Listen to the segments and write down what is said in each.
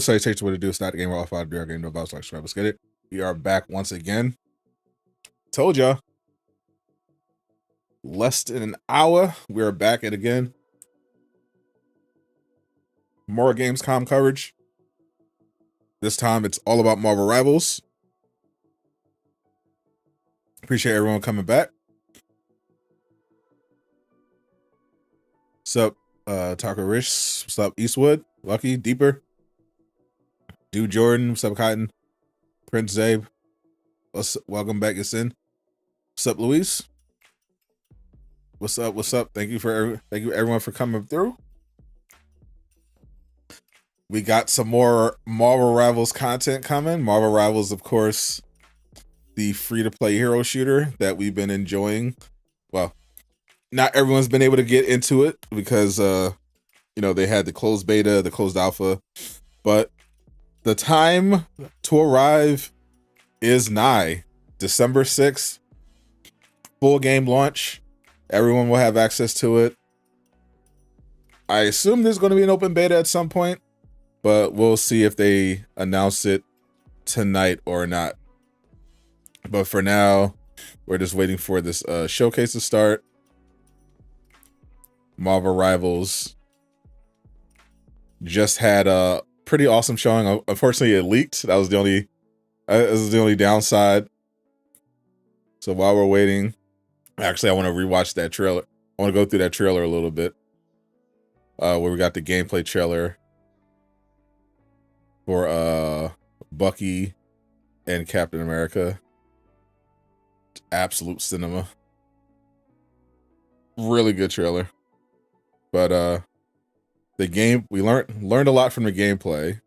Salutations, what to do? Sadot the Gamer, all 5 Durag Nation, no bounce, like, subscribe, let's get it. We are back once again. Told ya. Less than an hour, we are back at again. More Gamescom coverage. This time, it's all about Marvel Rivals. Appreciate everyone coming back. What's up, Taco Rich? What's up, Eastwood? Lucky, Deeper? Dude Jordan, what's up, Cotton? Prince Zabe, welcome back, Yasin. What's up, Luis? What's up? What's up? Thank you everyone for coming through. We got some more Marvel Rivals content coming. Marvel Rivals, of course, the free-to-play hero shooter that we've been enjoying. Well, not everyone's been able to get into it because you know, they had the closed beta, the closed alpha, but the time to arrive is nigh. December 6th, full game launch. Everyone will have access to it. I assume there's going to be an open beta at some point, but we'll see if they announce it tonight or not. But for now, we're just waiting for this showcase to start. Marvel Rivals just had a pretty awesome showing. Unfortunately, it leaked. That was the only downside. So while we're waiting, actually, I want to rewatch that trailer. I want to go through that trailer a little bit. Where we got the gameplay trailer for Bucky and Captain America. Absolute cinema. Really good trailer. But the game, we learned a lot from the gameplay.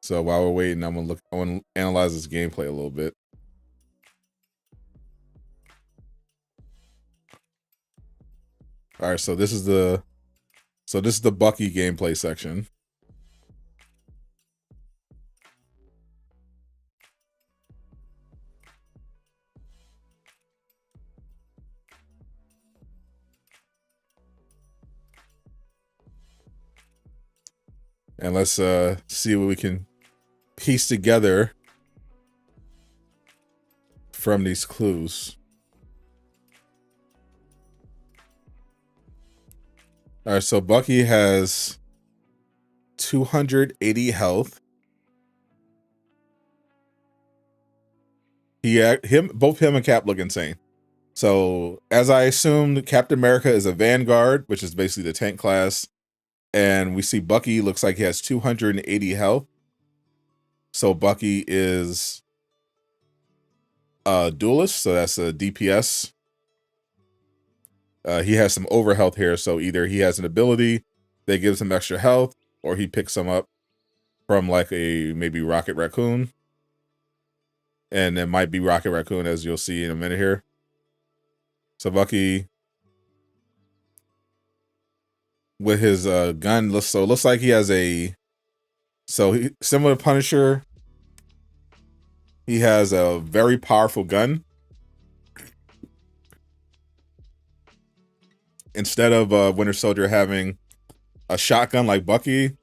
So while we're waiting, I want to analyze this gameplay a little bit. All right, so this is the Bucky gameplay section. And let's see what we can piece together from these clues. All right, so Bucky has 280 health. Both him and Cap look insane. So as I assumed, Captain America is a Vanguard, which is basically the tank class. And we see Bucky looks like he has 280 health. So Bucky is a duelist, so that's a DPS. He has some over health here, so either he has an ability that gives him extra health, or he picks them up from like a maybe Rocket Raccoon. And it might be Rocket Raccoon, as you'll see in a minute here. So Bucky, with his gun, looks like he has similar to Punisher. He has a very powerful gun. Instead of Winter Soldier having a shotgun like Bucky,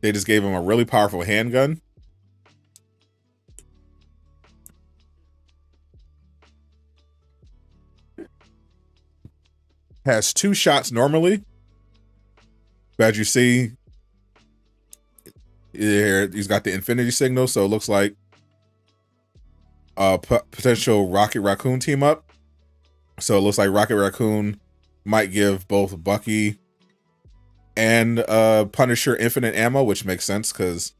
they just gave him a really powerful handgun. Has 2 shots normally. But as you see, here he's got the infinity signal, so it looks like a potential Rocket Raccoon team up. So it looks like Rocket Raccoon might give both Bucky and Punisher infinite ammo, which makes sense because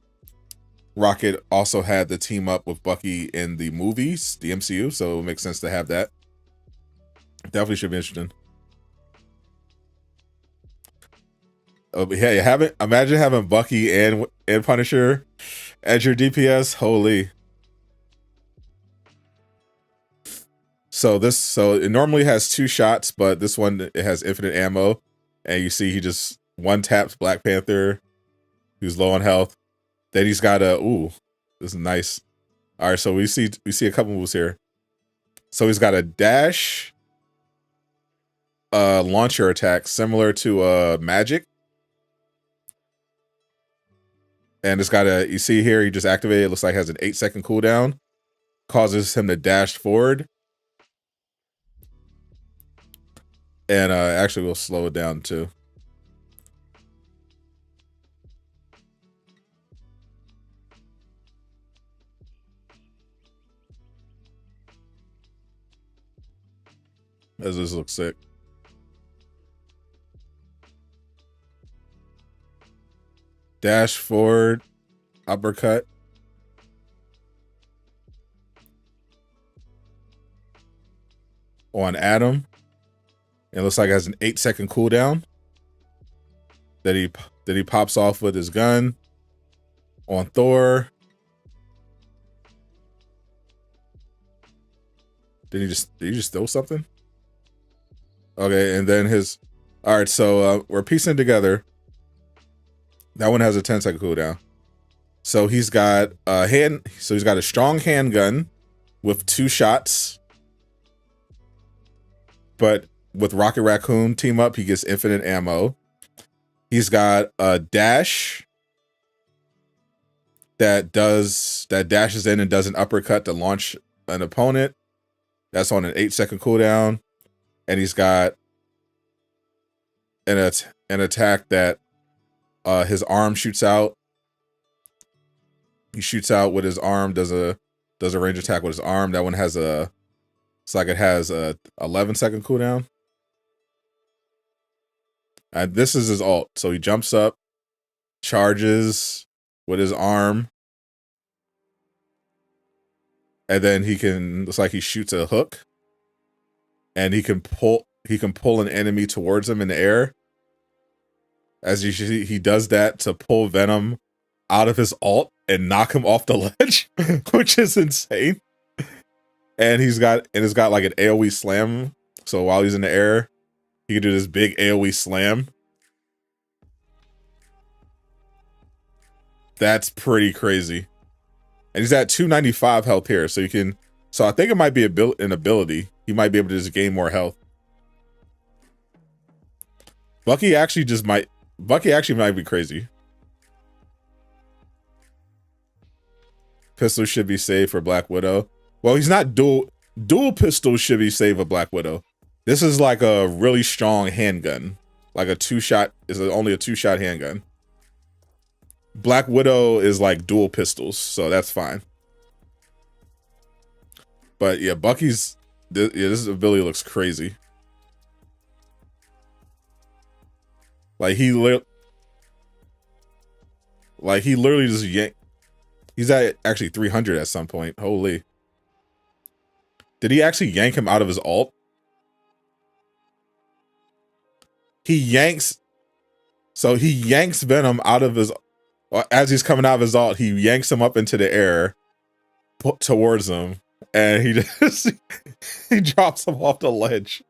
Rocket also had the team up with Bucky in the movies, the MCU, so it makes sense to have that. Definitely should be interesting. Yeah, imagine having Bucky and Punisher as your DPS. Holy. So it normally has 2 shots, but this one, it has infinite ammo. And you see he just one taps Black Panther, who's low on health. Then he's got this is nice. All right, so we see a couple moves here. So he's got a dash, launcher attack similar to magic. And it's got a, you see here, he just activated, it looks like it has an 8-second cooldown. Causes him to dash forward. And actually we'll slow it down too. As this looks sick. Dash forward, uppercut. On Adam. It looks like it has an 8-second cooldown that he pops off with his gun. On Thor. Did he just throw something? Okay, and then his, all right, so we're piecing together. That one has a 10-second cooldown. So he's got he's got a strong handgun with 2 shots. But with Rocket Raccoon team up, he gets infinite ammo. He's got a dash that dashes in and does an uppercut to launch an opponent. That's on an 8-second cooldown. And he's got an attack that his arm shoots out. He shoots out with his arm, does a range attack with his arm. That one has it's like it has a 11-second cooldown. And this is his ult. So he jumps up, charges with his arm. And then looks like he shoots a hook. And he can pull an enemy towards him in the air. As you see, he does that to pull Venom out of his ult and knock him off the ledge, which is insane. And it's got like an AoE slam. So while he's in the air, he can do this big AoE slam. That's pretty crazy. And he's at 295 health here, so I think it might be an ability. He might be able to just gain more health. Bucky actually might be crazy. Pistol should be saved for Black Widow. Well, he's not dual pistols should be saved for Black Widow. This is like a really strong handgun. Like a 2-shot, is only a 2-shot handgun. Black Widow is like dual pistols, so that's fine. But yeah, Bucky's, this ability looks crazy. Like he literally just yanked. He's at actually 300 at some point. Holy. Did he actually yank him out of his ult? He yanks Venom out of his, as he's coming out of his ult, he yanks him up into the air towards him, and he just he drops him off the ledge.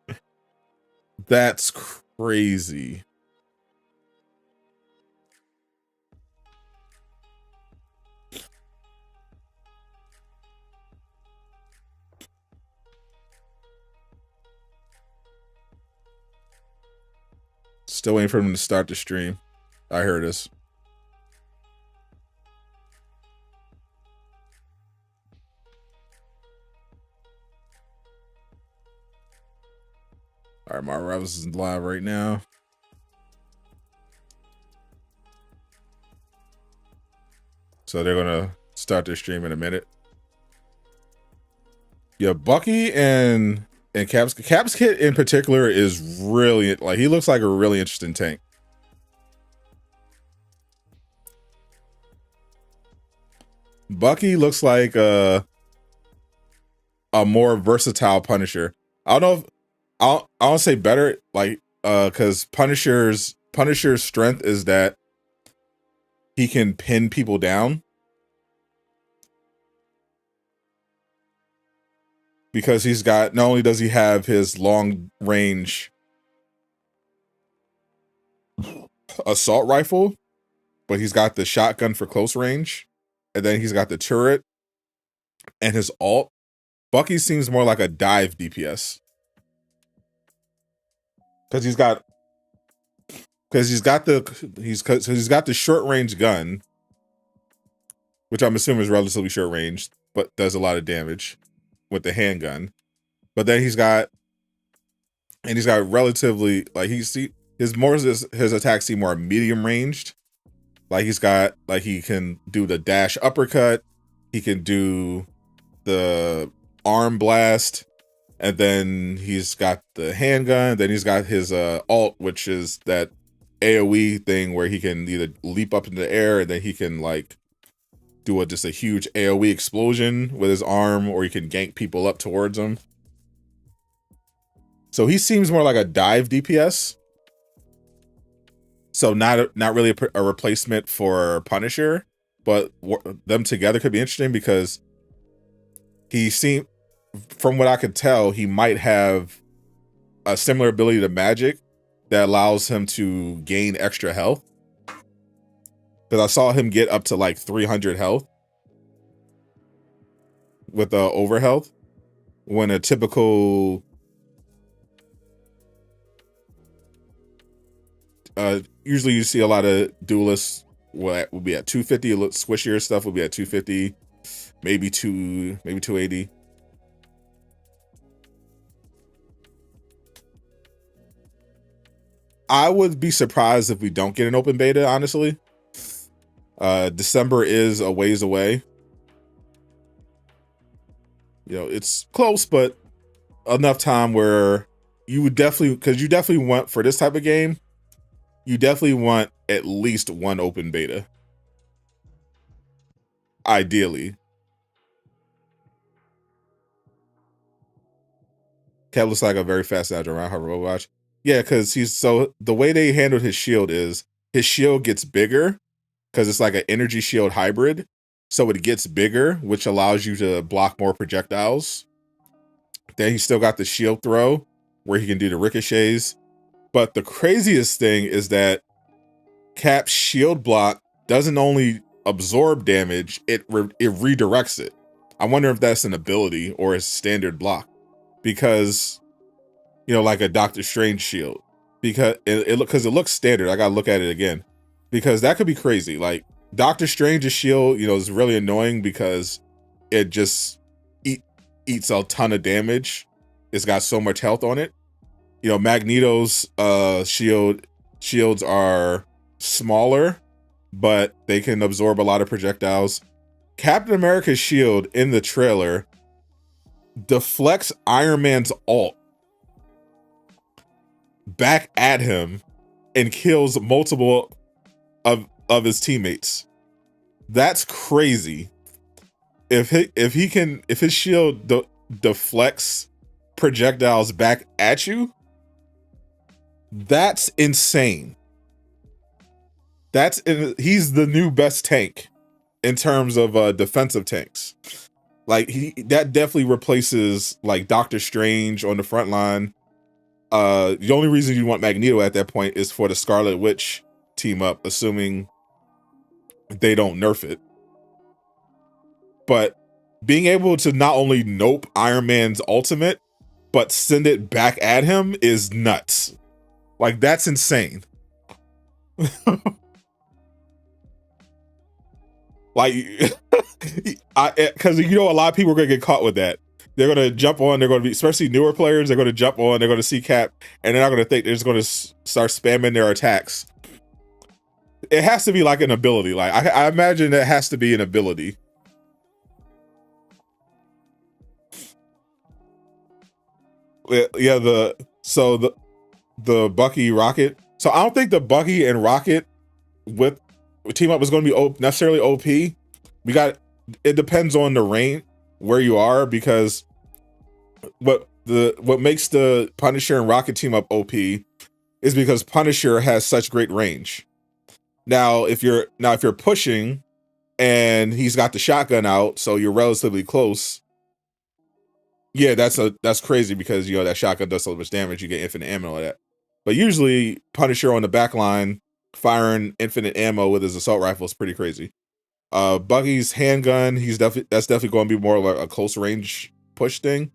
That's crazy. Still waiting for him to start the stream. I heard this. All right, Marvel Rivals is live right now. So they're gonna start their stream in a minute. Yeah, Bucky and Cap's Kit in particular is really, like, he looks like a really interesting tank. Bucky looks like a more versatile Punisher. I don't know if I'll say better, like, because Punisher's strength is that he can pin people down. Because he's got, not only does he have his long range assault rifle, but he's got the shotgun for close range, and then he's got the turret and his ult. Bucky seems more like a dive DPS. because he's got the short range gun, which I'm assuming is relatively short range, but does a lot of damage with the handgun. But then he's got relatively like his attacks seem more medium ranged. Like he can do the dash uppercut, he can do the arm blast, and then he's got the handgun, then he's got his ult, which is that AoE thing where he can either leap up into the air and then he can like do just a huge AoE explosion with his arm, or he can gank people up towards him. So he seems more like a dive DPS. So not really a replacement for Punisher, but them together could be interesting because from what I could tell, he might have a similar ability to Magic that allows him to gain extra health. Because I saw him get up to like 300 health with overhealth, when a typical usually you see a lot of duelists will be at 250. Squishier stuff will be at 250, maybe 280. I would be surprised if we don't get an open beta, honestly. December is a ways away. You know, it's close, but enough time where you would definitely want, for this type of game, you definitely want at least one open beta. Ideally. Kev looks like a very fast agile around her Overwatch. Yeah, because the way they handled his shield is his shield gets bigger because it's like an energy shield hybrid. So it gets bigger, which allows you to block more projectiles. Then he's still got the shield throw where he can do the ricochets. But the craziest thing is that Cap's shield block doesn't only absorb damage, it redirects it. I wonder if that's an ability or a standard block. Because, you know, like a Doctor Strange shield. Because it looks standard. I gotta look at it again. Because that could be crazy. Like, Doctor Strange's shield, you know, is really annoying because it just eats a ton of damage. It's got so much health on it. You know, Magneto's shields are smaller, but they can absorb a lot of projectiles. Captain America's shield in the trailer deflects Iron Man's ult back at him and kills multiple of his teammates. That's crazy. If his shield deflects projectiles back at you, that's insane. He's the new best tank in terms of defensive tanks. Like that definitely replaces like Doctor Strange on the front line. The only reason you want Magneto at that point is for the Scarlet Witch team up, assuming they don't nerf it. But being able to not only nope Iron Man's ultimate, but send it back at him is nuts. Like, that's insane. Like, because you know a lot of people are gonna get caught with that. They're gonna jump on. They're gonna be, especially newer players. They're gonna jump on. They're gonna see Cap, and they're not gonna think. They're just gonna start spamming their attacks. It has to be like an ability. Like I imagine it has to be an ability. Yeah. The Bucky Rocket. So I don't think the Bucky and Rocket with team up is going to be necessarily OP. It depends on the range where you are, because what makes the Punisher and Rocket team up OP is because Punisher has such great range. Now if you're pushing and he's got the shotgun out, so you're relatively close. Yeah, that's crazy because, you know, that shotgun does so much damage. You get infinite ammo like that. But usually Punisher on the back line firing infinite ammo with his assault rifle is pretty crazy. Bucky's handgun, that's definitely going to be more like a close range push thing.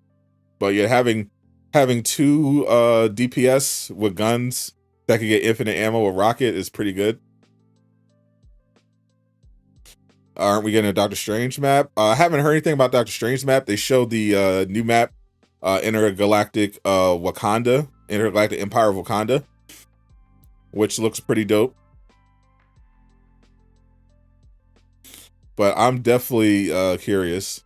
But you're having having two DPS with guns that can get infinite ammo with rocket is pretty good. Aren't we getting a Doctor Strange map? I haven't heard anything about Doctor Strange map. They showed the new map, Intergalactic Wakanda, Intergalactic Empire of Wakanda, which looks pretty dope. But I'm definitely curious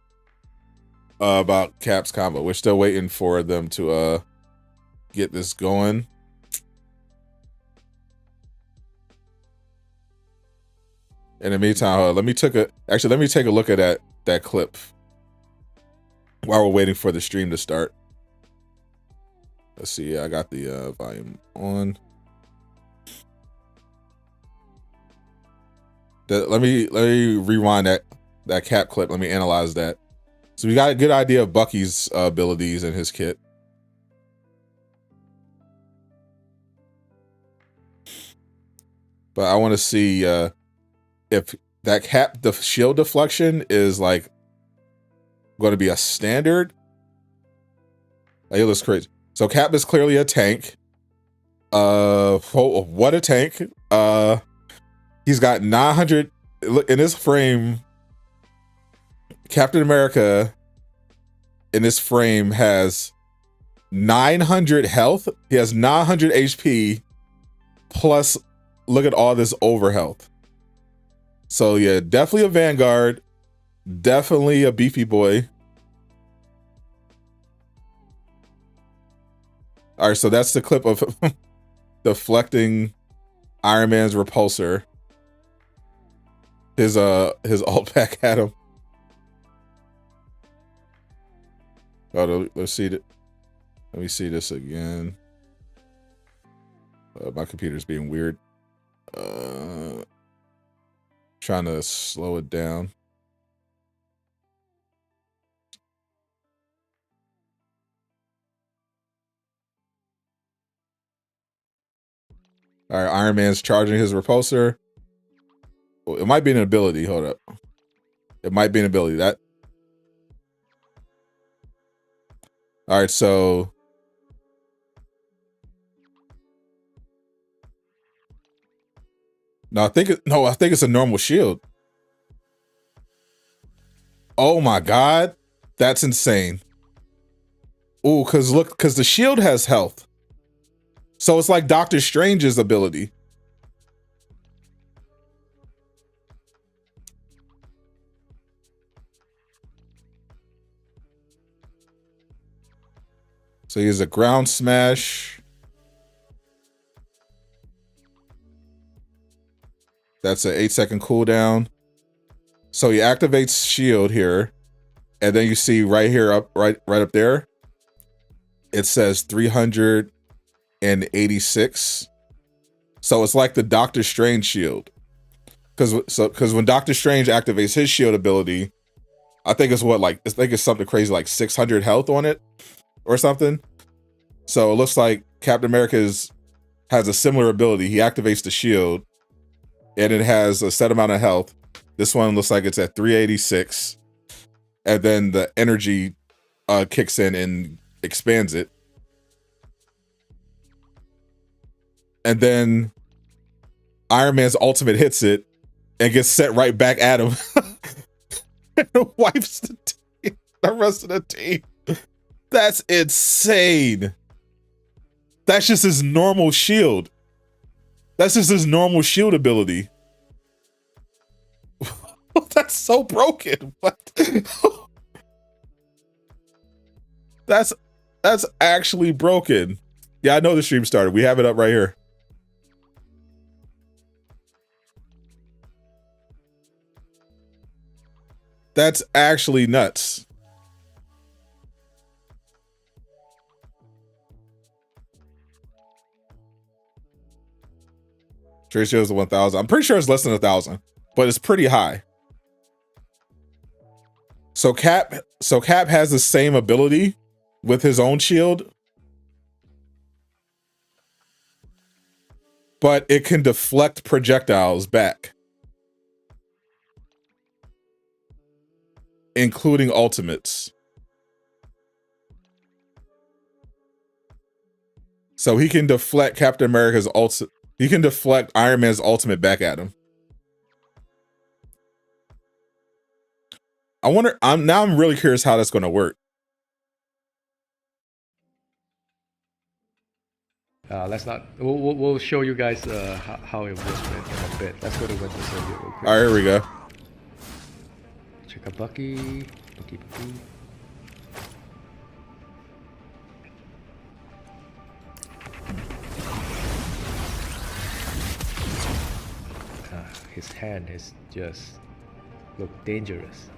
about Cap's combo. We're still waiting for them to get this going. In the meantime, let me take a look at that clip while we're waiting for the stream to start. Let's see. I got the volume on. Let me rewind that Cap clip. Let me analyze that. So we got a good idea of Bucky's abilities and his kit. But I want to see if that Cap, the shield deflection is like going to be a standard. Like, it looks crazy. So Cap is clearly a tank. What a tank. He's got 900 in his frame. Captain America in this frame has 900 health. He has 900 HP plus look at all this over health. So yeah, definitely a Vanguard, definitely a beefy boy. All right, so that's the clip of deflecting Iron Man's repulsor. His alt pack had him. Oh, let's see it. Let me see this again. My computer's being weird. Trying to slow it down. All right, Iron Man's charging his repulsor. Well, it might be an ability. Hold up. It might be an ability. That. All right, so. No, I think it's a normal shield. Oh my God. That's insane. Ooh, because the shield has health. So it's like Doctor Strange's ability. So he has a ground smash. That's an 8-second cooldown. So he activates shield here. And then you see right here right up there. It says 386. So it's like the Doctor Strange shield. Because when Doctor Strange activates his shield ability, I think it's something crazy like 600 health on it or something. So it looks like Captain America has a similar ability. He activates the shield and it has a set amount of health. This one looks like it's at 386. And then the energy kicks in and expands it. And then Iron Man's ultimate hits it and gets set right back at him. And wipes the rest of the team. That's insane. That's just his normal shield. That's just his normal shield ability. That's so broken. What? That's actually broken. Yeah, I know the stream started. We have it up right here. That's actually nuts. Ratio is 1,000. I'm pretty sure it's less than 1,000, but it's pretty high. So Cap has the same ability with his own shield, but it can deflect projectiles back, including ultimates. So he can deflect Captain America's he can deflect Iron Man's ultimate back at him. I wonder. I'm really curious how that's going to work. Let's not. We'll show you guys how it works in a bit. Let's go to Winter Soldier real quick. All right, here we go. Check out Bucky. Bucky. His hand is just look dangerous.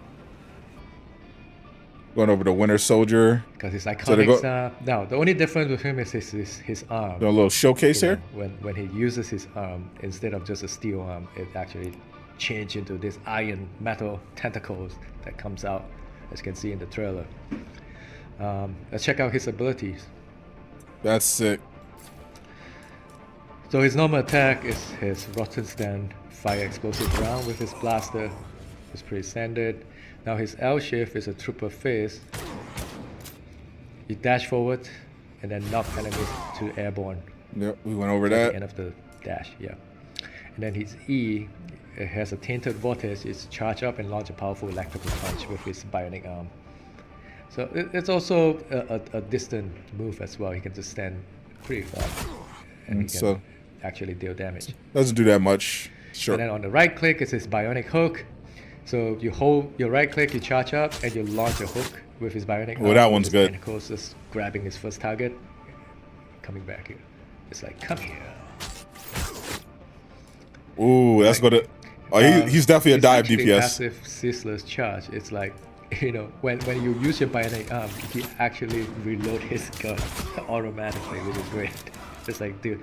Going over to Winter Soldier. Because his iconics. No, the only difference with him is his arm. A little showcase here. When he uses his arm instead of just a steel arm, it actually changes into this iron metal tentacles that comes out, as you can see in the trailer. Let's check out his abilities. That's sick. So his normal attack is his rotten stand, fire explosive round with his blaster. It's pretty standard. Now his L shift is a trooper phase. You dash forward and then knock enemies to airborne. Yep, we went over that. At the end of the dash, yeah. And then his E, it has a tainted vortex. It's charge up and launch a powerful electrical punch with his bionic arm. So it's also a distant move as well. He can just stand pretty far and he can actually deal damage. Doesn't do that much. Sure. And then on the right click is his bionic hook. So you hold your right click, you charge up, and you launch a hook with his bionic. Well, that one's good. Tentacles just grabbing his first target, coming back here. It's like, come here. Ooh, that's like, gonna. Oh, he's definitely a dive DPS. Passive ceaseless charge. It's like, you know, when you use your bionic arm, he actually reload his gun automatically, which is great. It's like, dude,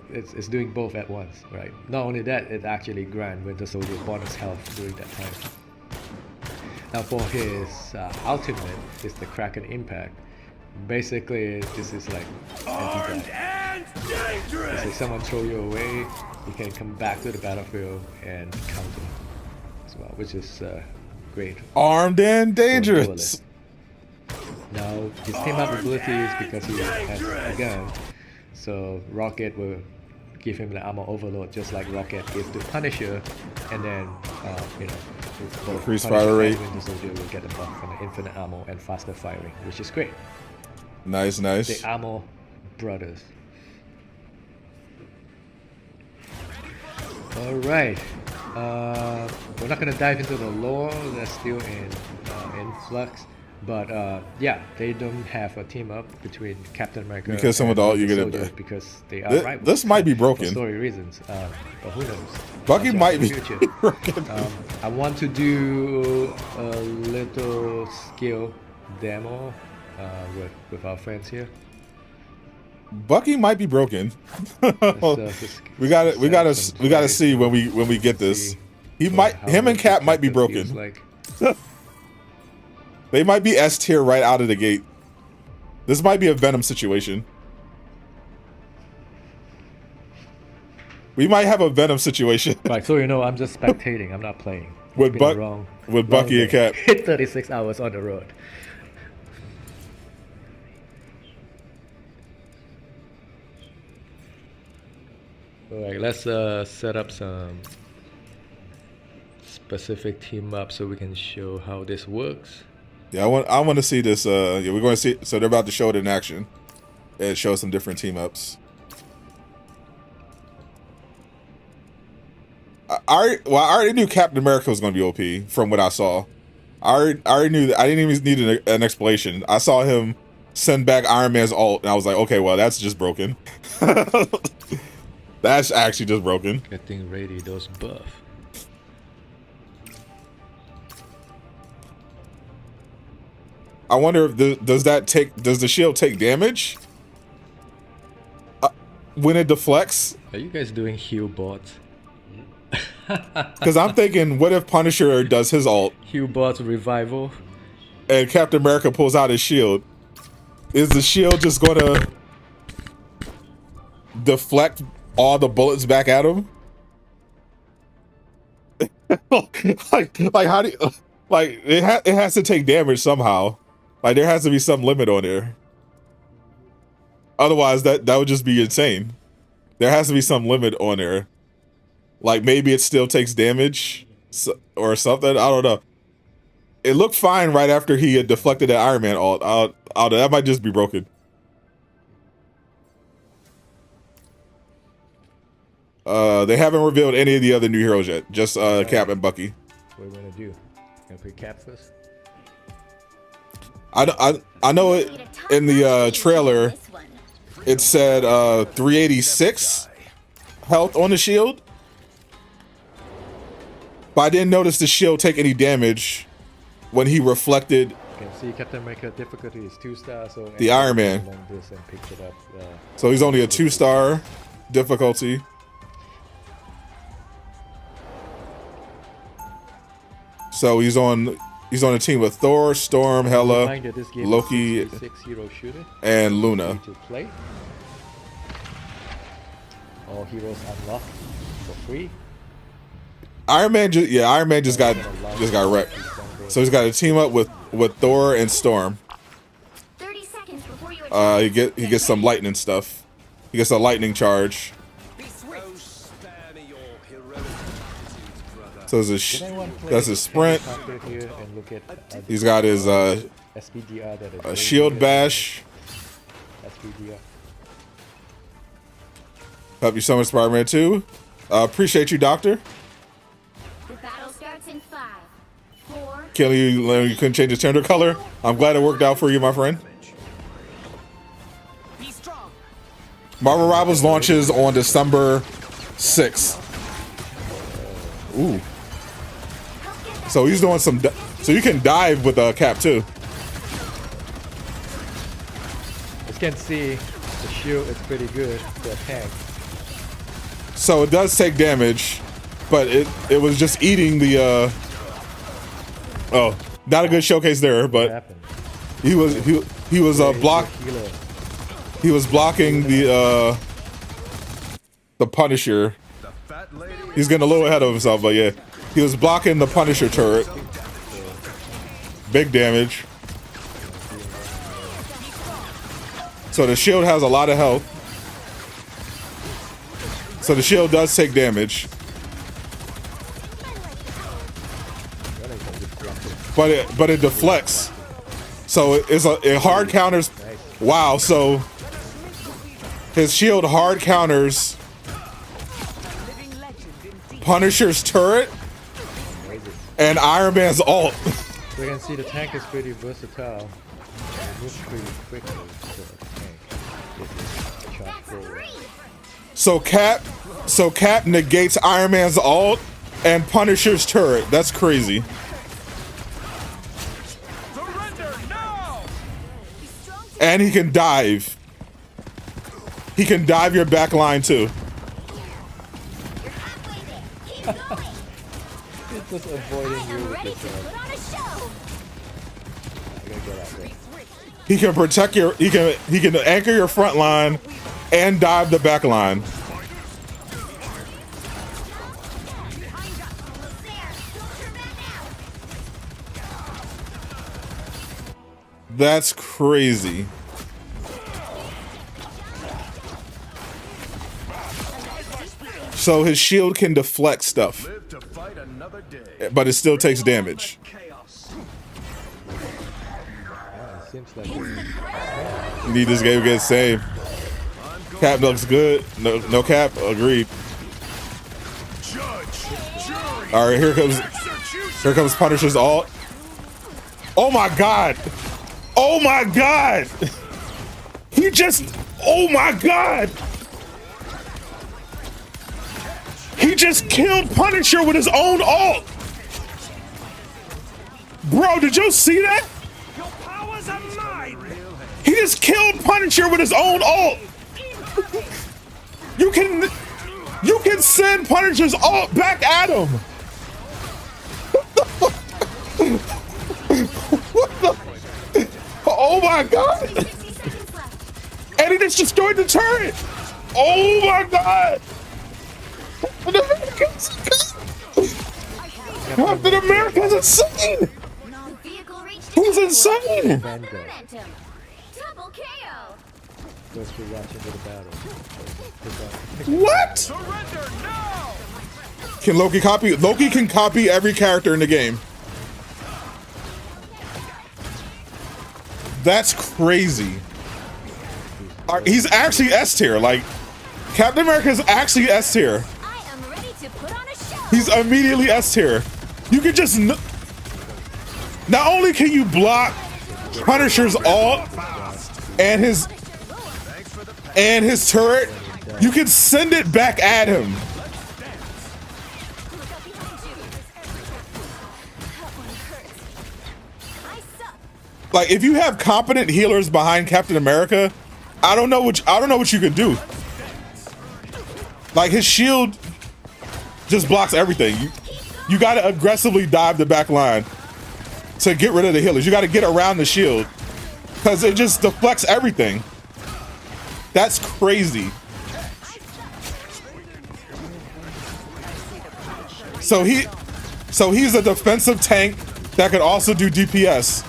it's doing both at once, right? Not only that, it actually grants Winter Soldier bonus health during that time. Now for his ultimate, is the Kraken Impact. Basically, this is like armed and dangerous. It's like someone throw you away, you can come back to the battlefield and counter as well, which is great. Armed and dangerous. Now his team up ability is because he has a gun, so Rocket will give him the armor overload just like Rocket gives to Punisher, and then you know, increase fire rate. Winter Soldier will get a buff from the infinite ammo and faster firing, which is great. Nice. The Ammo Brothers. All right. We're not gonna dive into the lore. That's still in flux. But yeah, they don't have a team up between Captain America because some of the ult you get it because they are rivals. This might be broken for story reasons, but who knows? Bucky might be broken. I want to do a little skill demo with our friends here. Bucky might be broken. we gotta see when we get this. Him and Cap might be broken. Like. They might be S tier right out of the gate. This might be a Venom situation. We might have a Venom situation. Right, so you know, I'm just spectating. I'm not playing. With Bucky and Cap. 36 hours on the road. Alright, let's set up some specific team up so we can show how this works. Yeah, I want to see this. Yeah, we're going to see. So they're about to show it in action. It shows some different team ups. I already knew Captain America was going to be OP from what I saw. I already knew that. I didn't even need an explanation. I saw him send back Iron Man's ult, and I was like, okay, well, that's just broken. That's actually just broken. Getting ready, those buff. I wonder if does the shield take damage when it deflects? Are you guys doing heal bots? Because I'm thinking, what if Punisher does his ult? Heal bots revival. And Captain America pulls out his shield. Is the shield just gonna deflect all the bullets back at him? like how do you, like it has to take damage somehow. Like there has to be some limit on there. Otherwise, that would just be insane. There has to be some limit on there. Like maybe it still takes damage or something. I don't know. It looked fine right after he had deflected that Iron Man ult. That might just be broken. They haven't revealed any of the other new heroes yet. Just Cap and Bucky. What are we gonna do? Gonna pick Cap first? I know it in the trailer. It said 386 health on the shield, but I didn't notice the shield take any damage when he reflected. You can see Captain America difficulty is 2-star, so the Iron Man. This and picked it up, so he's only a 2-star difficulty. So he's on a team with Thor, Storm, Hela, Loki, and Luna. To play. All heroes unlocked for free. Iron Man just got wrecked. So he's got to team up with Thor and Storm. 30 seconds before you He gets some lightning stuff. He gets a lightning charge. So that's his sprint. He's got his SPDR that is shield bash. SPDR. Help you summon Spider-Man 2. Appreciate you, Doctor. The battle starts in 5, 4. Killing you couldn't change his tender color. I'm glad it worked out for you, my friend. Marvel Rivals launches on December 6th. Ooh. So he's doing some. So you can dive with a Cap too. As you can see, the shield is pretty good for a tank. So it does take damage, but it was just eating the. Oh, not a good showcase there, but he was block. He was blocking the Punisher. He's getting a little ahead of himself, but yeah. He was blocking the Punisher turret. Big damage. So the shield has a lot of health. So the shield does take damage. But it deflects. So it hard counters. Wow, so his shield hard counters Punisher's turret and Iron Man's ult. So you can see the tank is pretty versatile. It moves pretty quickly for a tank. Charge forward. So Cap negates Iron Man's ult and Punisher's turret. That's crazy. And he can dive. He can dive your back line too. It's just avoiding you with this. He can protect your. He can anchor your front line, and dive the back line. That's crazy. So his shield can deflect stuff, but it still takes damage. You need this game to get saved. Cap looks good. No Cap. Agreed. All right, here comes Punisher's ult. Oh my god! Oh my god! He just. Oh my god! He just killed Punisher with his own ult! Bro, did you see that? Your powers are mine. He just killed Punisher with his own ult! You can send Punisher's ult back at him! What the? Oh my god! And he just destroyed the turret! Oh my god! Captain America's insane! He's insane! Double KO. Goes to rush into the battle. What? Surrender now! Can Loki copy? Loki can copy every character in the game. That's crazy. He's actually S tier. Like, Captain America is actually S tier. I am ready to put on a show. He's immediately S tier. You can just not only can you block Punisher's ult and his turret, you can send it back at him. Look up behind you. That one hurts. I suck. Like, if you have competent healers behind Captain America, I don't know what you could do. Like, his shield just blocks everything. You got to aggressively dive the back line to get rid of the healers. You got to get around the shield because it just deflects everything. That's crazy. So he's a defensive tank that could also do DPS.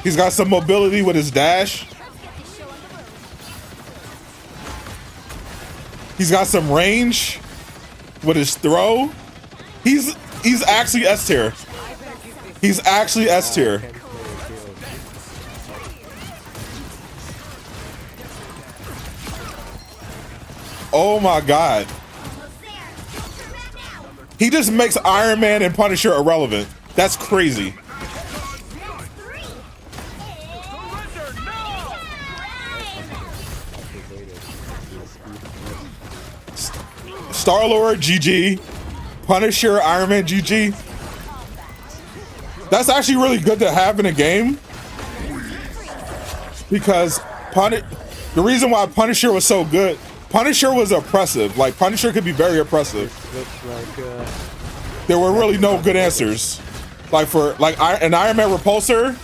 He's got some mobility with his dash. He's got some range with his throw. He's actually S tier. He's actually S tier. Oh my God. He just makes Iron Man and Punisher irrelevant. That's crazy. Star-Lord, GG. Punisher, Iron Man, GG. That's actually really good to have in a game. Because the reason why Punisher was so good, Punisher was oppressive. Like, Punisher could be very oppressive. There were really no good answers. Like, for like an Iron Man repulsor,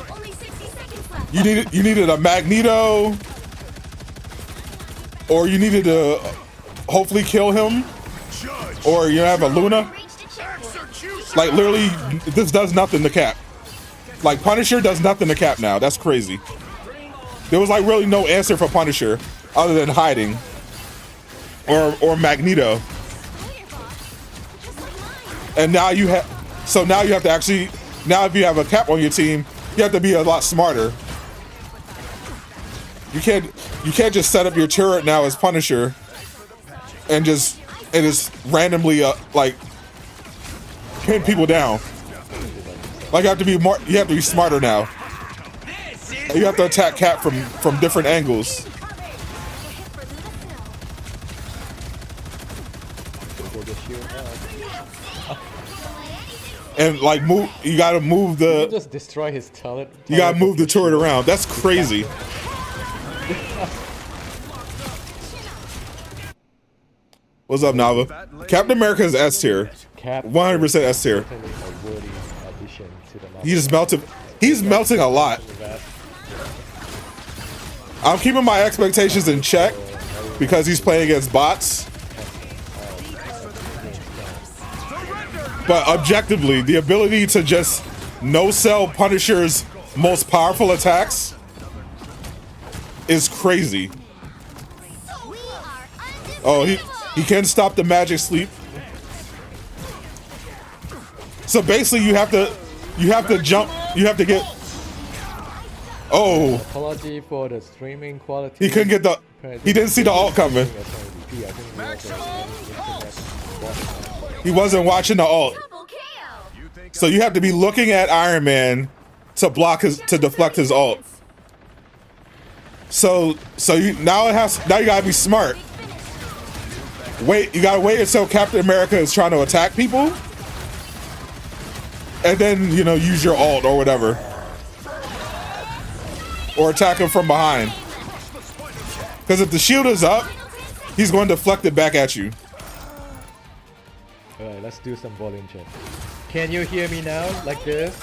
Only 60 seconds left. you needed a Magneto, or you needed to hopefully kill him, or you have a Luna. Reach the checkpoint. Like, literally, this does nothing to Cap. Like, Punisher does nothing to Cap now. That's crazy. There was like really no answer for Punisher other than hiding, or Magneto. And now you have, so now you have to actually, now if you have a Cap on your team, you have to be a lot smarter. You can't just set up your turret now as Punisher and just randomly like pin people down. Like, you have to be more, you have to be smarter now. You have to attack Cap from different angles. And like move, you gotta move the. Just destroy his talent. You gotta move the turret around. That's crazy. What's up, Nava? Captain America is S tier. 100% S tier. He's melting. He's melting a lot. I'm keeping my expectations in check because he's playing against bots. But objectively, the ability to just no-sell Punisher's most powerful attacks is crazy. Oh, he can stop the magic sleep. So basically, you have to jump. You have to get. Oh. Apology for the streaming quality. He couldn't get the. He didn't see the ult coming. He wasn't watching the ult. So you have to be looking at Iron Man to deflect his ult. So you now you gotta be smart. You gotta wait until Captain America is trying to attack people, and then use your ult or whatever, or attack him from behind. Because if the shield is up, he's going to deflect it back at you. Alright, let's do some volume check. Can you hear me now, like this?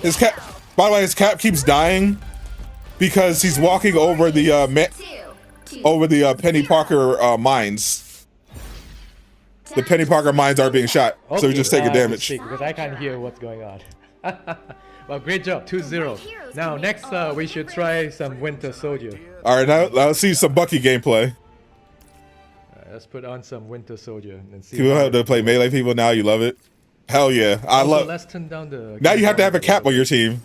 His cap. By the way, his cap keeps dying because he's walking over the Penny Parker mines. The Penny Parker mines are being shot, so he's just taking damage. Because I can't hear what's going on. Well, great job, 2-0. Now next we should try some Winter Soldier. All right, now let's see some Bucky gameplay. Let's put on some Winter Soldier and see. You have to play melee people now. You love it. Hell yeah, I also, love. Let's turn down the. Now you have to have a Cap on your team,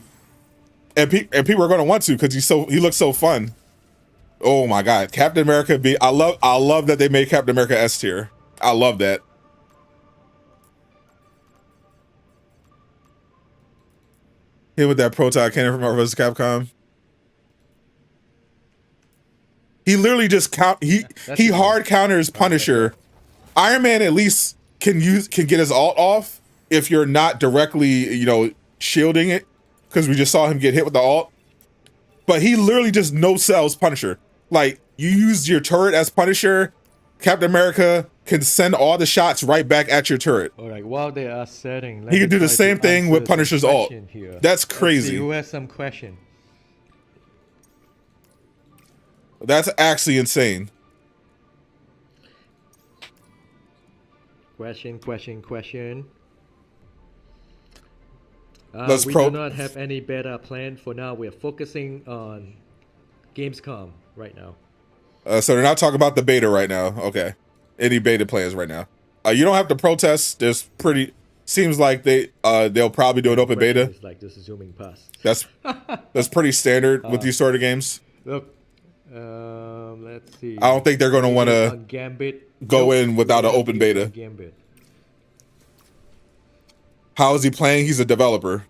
and people are going to want to because he looks so fun. Oh my God, Captain America I love that they made Captain America S tier. I love that. Hit with that proton cannon from Marvel vs. Capcom. He literally just he hard counters Punisher. Iron Man at least can get his ult off if you're not directly, shielding it, because we just saw him get hit with the ult. But he literally just no-sells Punisher. Like, you use your turret as Punisher, Captain America can send all the shots right back at your turret. All right, while they are setting, he can do the same thing with Punisher's ult. That's crazy. Who has some question? That's actually insane. Question. We do not have any beta planned for now. We're focusing on Gamescom right now. So they're not talking about the beta right now. Okay. Any beta plans right now? You don't have to protest. Seems like they'll probably do an open beta. It's like just zooming past. That's pretty standard with these sort of games. Look, let's see. I don't think they're going to want to go in without an open beta. Gambit. How is he playing? He's a developer.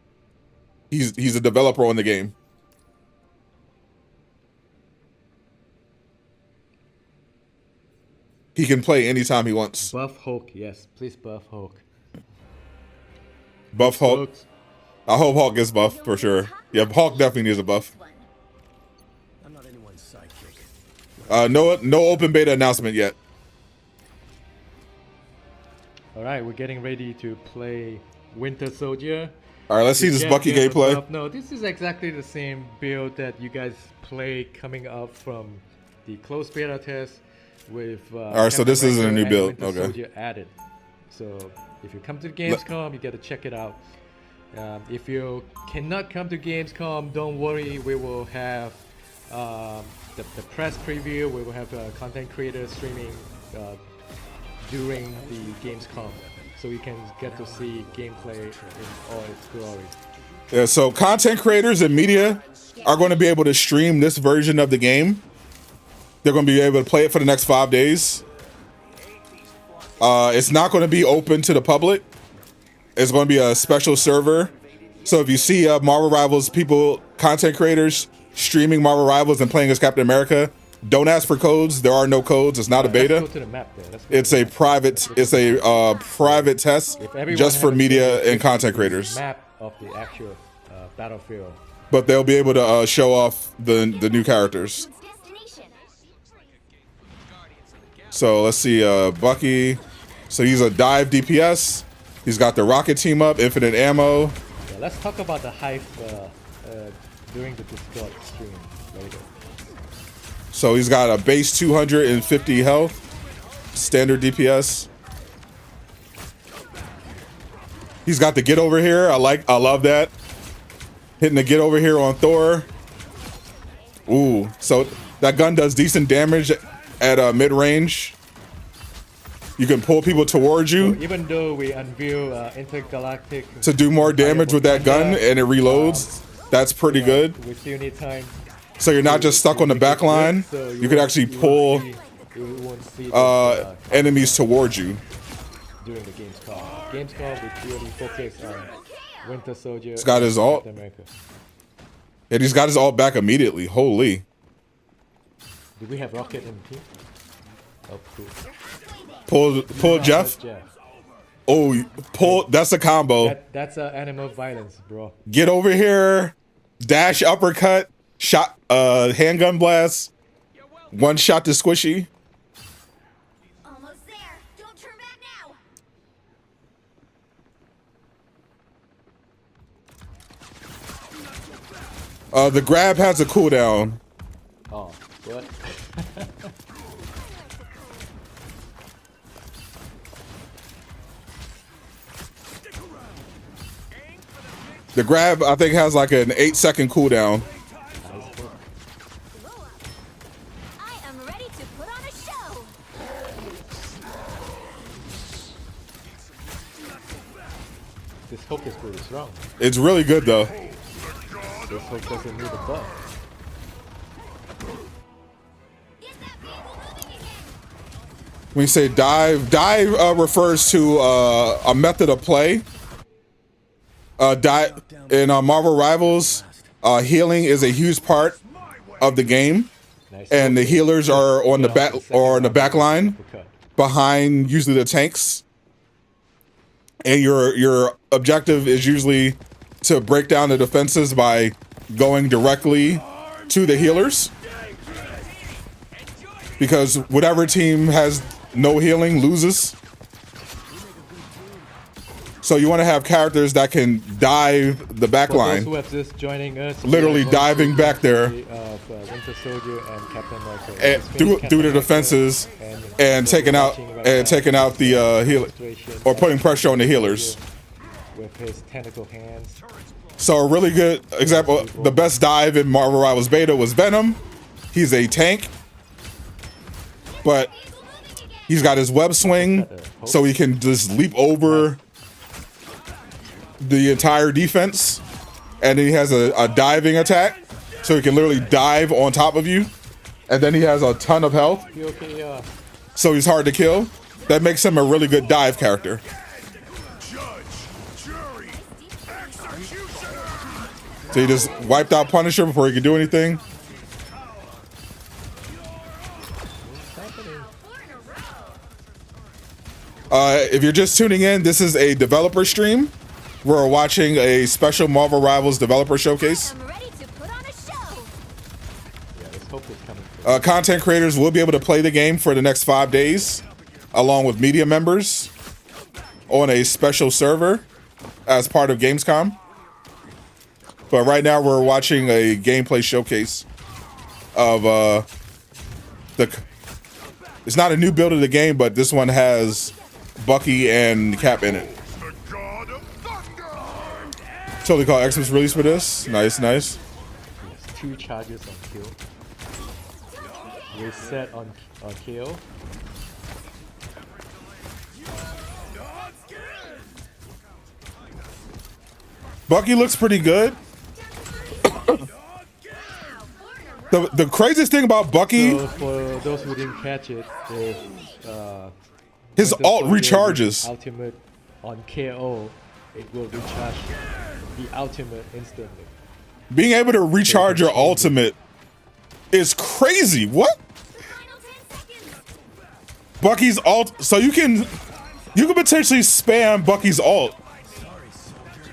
He's a developer on the game. He can play anytime he wants. Buff Hulk, yes. Please buff Hulk. Buff Hulk. I hope Hulk gets buff for sure. Yeah, Hulk definitely needs a buff. I'm not anyone's sidekick. No open beta announcement yet. All right, we're getting ready to play Winter Soldier. All right, let's see this Bucky gameplay. No, this is exactly the same build that you guys play coming up from the closed beta test with. All right, so this isn't a new build. Winter Okay. Soldier added. So if you come to the Gamescom, you got to check it out. If you cannot come to Gamescom, don't worry. We will have the press preview. We will have content creators streaming during the Gamescom, so you can get to see gameplay in all its glory. Yeah, so content creators and media are going to be able to stream this version of the game. They're going to be able to play it for the next 5 days. It's not going to be open to the public. It's going to be a special server. So if you see Marvel Rivals people, content creators, streaming Marvel Rivals and playing as Captain America, don't ask for codes. There are no codes. It's not a beta. Let's go to the map there. It's a private. It's a private test just for media and content creators. Map of the actual battlefield. But they'll be able to show off the new characters. So let's see, Bucky. So he's a dive DPS. He's got the rocket team up, infinite ammo. Yeah, let's talk about the hype during the Discord stream later. So he's got a base 250 health, standard DPS. He's got the get over here. I love that. Hitting the get over here on Thor. Ooh, so that gun does decent damage at mid range. You can pull people towards you. So even though we unveil intergalactic to do more damage with that gun and it reloads, that's pretty good. We still need time. So you're not just stuck on the back line. You can actually pull enemies towards you. During the Gamescom. Gamescom, we purely focus on Winter Soldier. He's got his ult. And he's got his ult back immediately. Holy. Do we have Rocket in the team? Oh, cool. Pull Jeff. Oh, pull. That's a combo. That's animal violence, bro. Get over here. Dash uppercut. Shot. Handgun blast. One shot to Squishy. Almost there. Don't turn back now. The grab has a cooldown. Oh, what? The grab, I think, has like an 8-second cooldown. I am ready to put on a show. This hook is pretty strong. It's really good though. This hook doesn't need a buff. When you say dive refers to a method of play. In Marvel Rivals, healing is a huge part of the game, Nice and the hook. healers are on the back or on the back line Uppercut. behind usually the tanks. And your objective is usually to break down the defenses by going directly to the healers, because whatever team has no healing loses. So you want to have characters that can dive the back For those line, who have just joining us, literally we are diving back there of Winter Soldier and Captain America. and through the defenses and taking out the healer or putting pressure on the healers. with his tentacle hands. So a really good example, the best dive in Marvel Rivals Beta was Venom. He's a tank, but he's got his web swing, so he can just leap over the entire defense. And then he has a diving attack, so he can literally dive on top of you. And then he has a ton of health, You okay? so he's hard to kill. That makes him a really good dive character. So he just wiped out Punisher before he could do anything. If you're just tuning in, this is a developer stream. We're watching a special Marvel Rivals developer showcase. I'm ready to put on a show. Yeah, this hook is coming. Content creators will be able to play the game for the next 5 days, along with media members, on a special server as part of Gamescom. But right now we're watching a gameplay showcase of it's not a new build of the game, but this one has Bucky and Cap in it. Totally call Xmas release for this. Nice, nice. Yes, 2 charges on kill. Reset on kill. Bucky looks pretty good. The craziest thing about Bucky, So for those who didn't catch it, if his Winter alt Soldier recharges. ultimate on KO, it will recharge the ultimate instantly. Being able to recharge your ultimate is crazy. What? Final 10 seconds. Bucky's alt, so you can potentially spam Bucky's alt.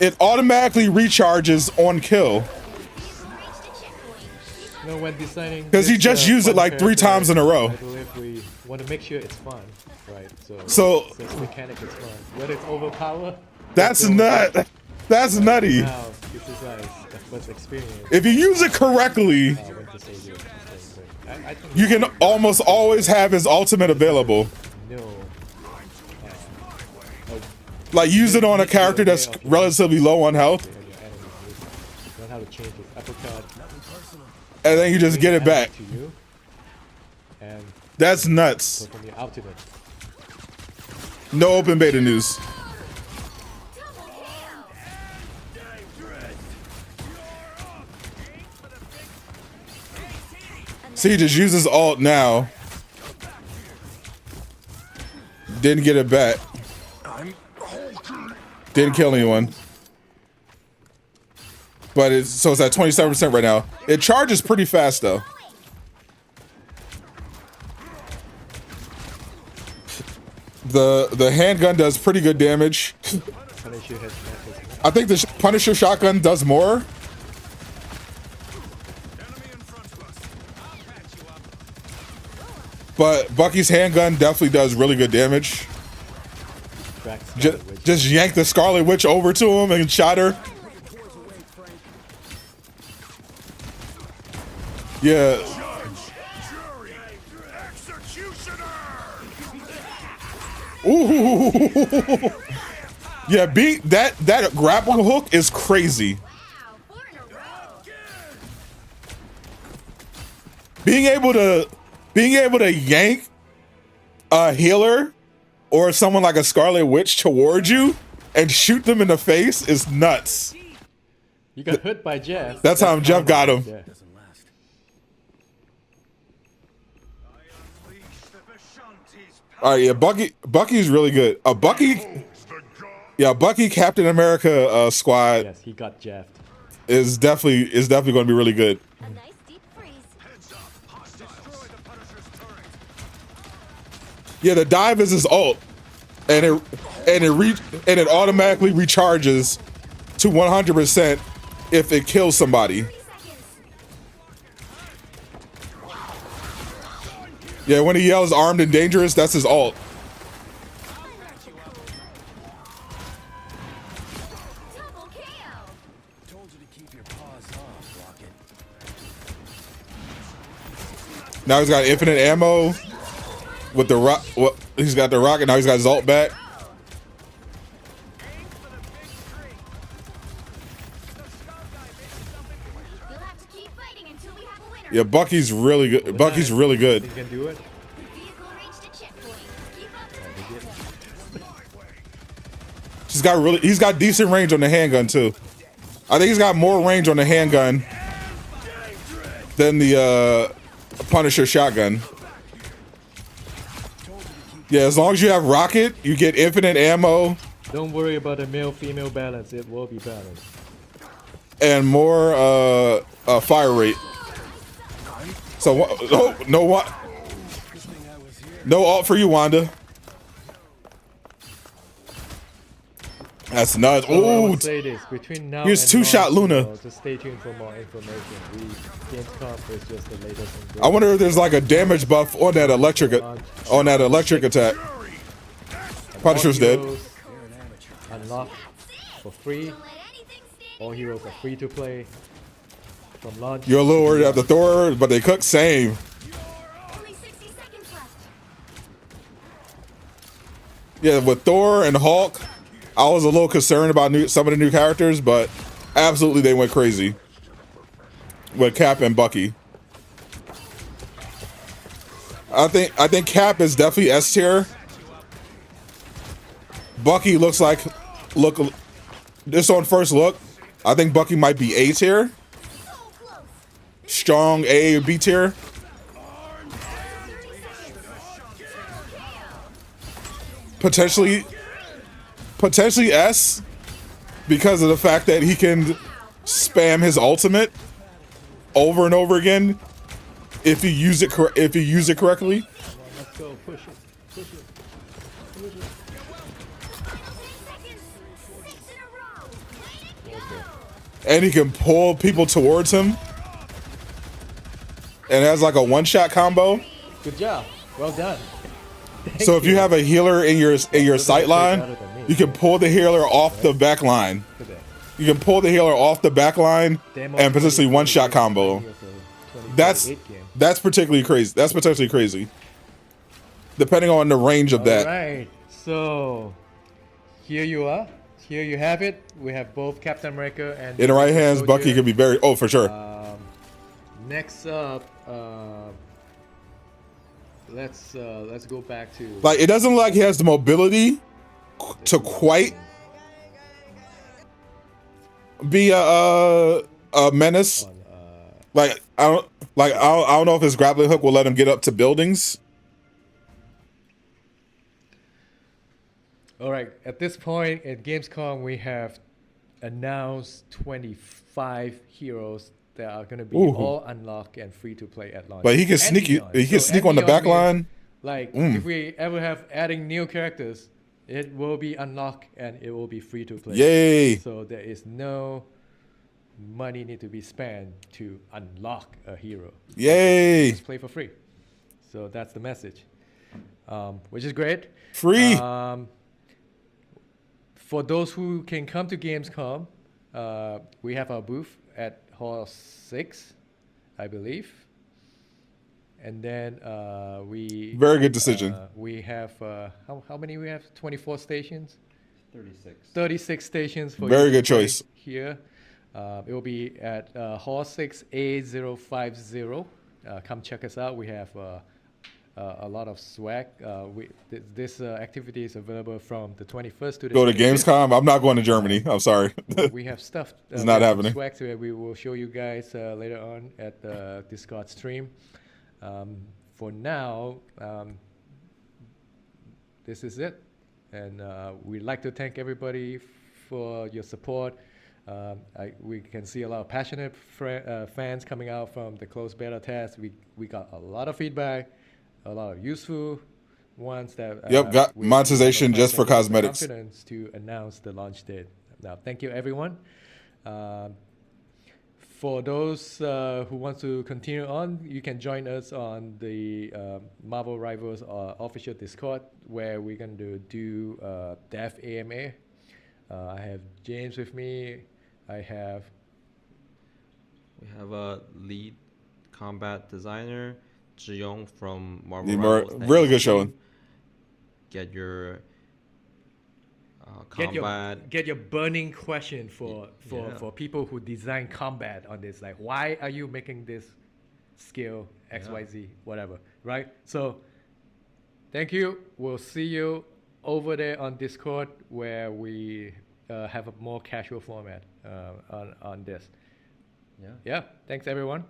It automatically recharges on kill. You know, when designing 'Cause he this, just used it fun like 3 character, times in a row. I believe we want to make sure it's fun, right? So- this mechanic is fun. Whether it's overpowered, That's nut. That's nutty. now this is like the first experience. If you use it correctly, Winter Soldier is very great. I think you can almost always have his ultimate available. no. Like use it on a character that's relatively low on health, Your enemies learn how to change his uppercut. and then you just get it back. To you, and That's nuts. from the ultimate. No open beta news. See, he just uses alt now. Didn't get it back. Didn't kill anyone. But it's at 27% right now. It charges pretty fast though. The handgun does pretty good damage. Punisher has methods. I think the Punisher shotgun does more. But Bucky's handgun definitely does really good damage. Crack Scarlet Witch. Just yank the Scarlet Witch over to him and shot her. Yeah. Ooh. Yeah, that grappling hook is crazy. Wow, 4 in a row. Being able to yank a healer or someone like a Scarlet Witch towards you and shoot them in the face is nuts. You got hit by Jeff. That's how Jeff got him. Yeah. Doesn't last. All right, yeah, Bucky's really good. Bucky Captain America squad Yes, he got Jeff. is definitely going to be really good. A nice deep freeze. Yeah, the dive is his ult, and it automatically recharges to 100% if it kills somebody. 3 seconds. Yeah, when he yells "armed and dangerous," that's his ult. Double KO. Told you to keep your paws off, Rocket. Now he's got infinite ammo with the rock. Well, he's got the rocket. Now he's got his ult back. You'll have to keep fighting until we have a winner. Yeah, Bucky's really good. Bucky's really good. He can do it. The vehicle reached a checkpoint. Keep up the He's got decent range on the handgun too. I think he's got more range on the handgun than the Punisher shotgun. Yeah, as long as you have rocket, you get infinite ammo Don't worry about the male-female balance. It will be balanced. and more fire rate. So no ult for you, Wanda. That's nuts. So I Ooh, would say this between now here's and two-shot launch, Luna. you know, just stay tuned for more information. Gamescom is just the latest. And I wonder if there's like a damage buff on that electric attack. Punisher's dead. Unlocked for free. Don't let anything stand. All heroes are free to play from launch. You're a little worried after Thor, but they cook same. Only 60 seconds left. Yeah, with Thor and Hulk, I was a little concerned about some of the new characters, but absolutely they went crazy with Cap and Bucky. I think Cap is definitely S tier. Bucky looks like this on first look. I think Bucky might be A tier, So close. strong A or B tier. 30 seconds. Potentially S because of the fact that he can spam his ultimate over and over again if you use it correctly. Let's go. Push it. Push it. Push it. 10 seconds. 6 in a row. Way to go. And he can pull people towards him. And it has like a one-shot combo. Good job. Well done. So if you have a healer in your sight line, you can pull the healer off the back line. Look at that. You can pull the healer off the back line Demo and potentially one-shot combo. That's particularly crazy. That's potentially crazy. Depending on the range of that. Alright, so here you are. Here you have it. We have both Captain America and In the right hands, Soldier. Bucky could be very. Oh, for sure. Next up, let's go back to Like it doesn't look like he has the mobility to quite be a menace. Like I don't know if his grappling hook will let him get up to buildings. All right, at this point at Gamescom, we have announced 25 heroes that are going to be Ooh. all unlocked and free to play at launch. But he can And sneak you. beyond. He can So sneak and on the beyond back line. means, like, if we ever have adding new characters, it will be unlocked and it will be free to play. Yay! So there is no money need to be spent to unlock a hero. Yay! Just play for free. So that's the message, which is great. Free. For those who can come to Gamescom, we have our booth at Hall 6, I believe. And then we... Very good decision. We have... how many we have? 24 stations. 36. 36 stations for Very you to good play choice. here. It will be at Hall 6A050. Come check us out. We have a lot of swag. This activity is available from the 21st to the Go to 25th. Gamescom. I'm not going to Germany. I'm sorry. We have stuff. It's We not have some happening. swag to it. We will show you guys later on at the Discord stream. For now, this is it. And we'd like to thank everybody for your support. We can see a lot of passionate fans coming out from the closed beta test. We got a lot of feedback, a lot of useful ones that Yep, got we monetization have just for the cosmetics. confidence to announce the launch date. Now, thank you everyone. For those who want to continue on, you can join us on the Marvel Rivals official Discord, where we're going to do Dev AMA. I have James with me. We have a lead combat designer, Zhiyong from Marvel Rivals. Really good showing. Get your Get combat. your burning question for Yeah. people who design combat on this. Like, why are you making this skill XYZ, whatever, right? So, thank you. We'll see you over there on Discord, where we have a more casual format on this. Yeah. Thanks everyone.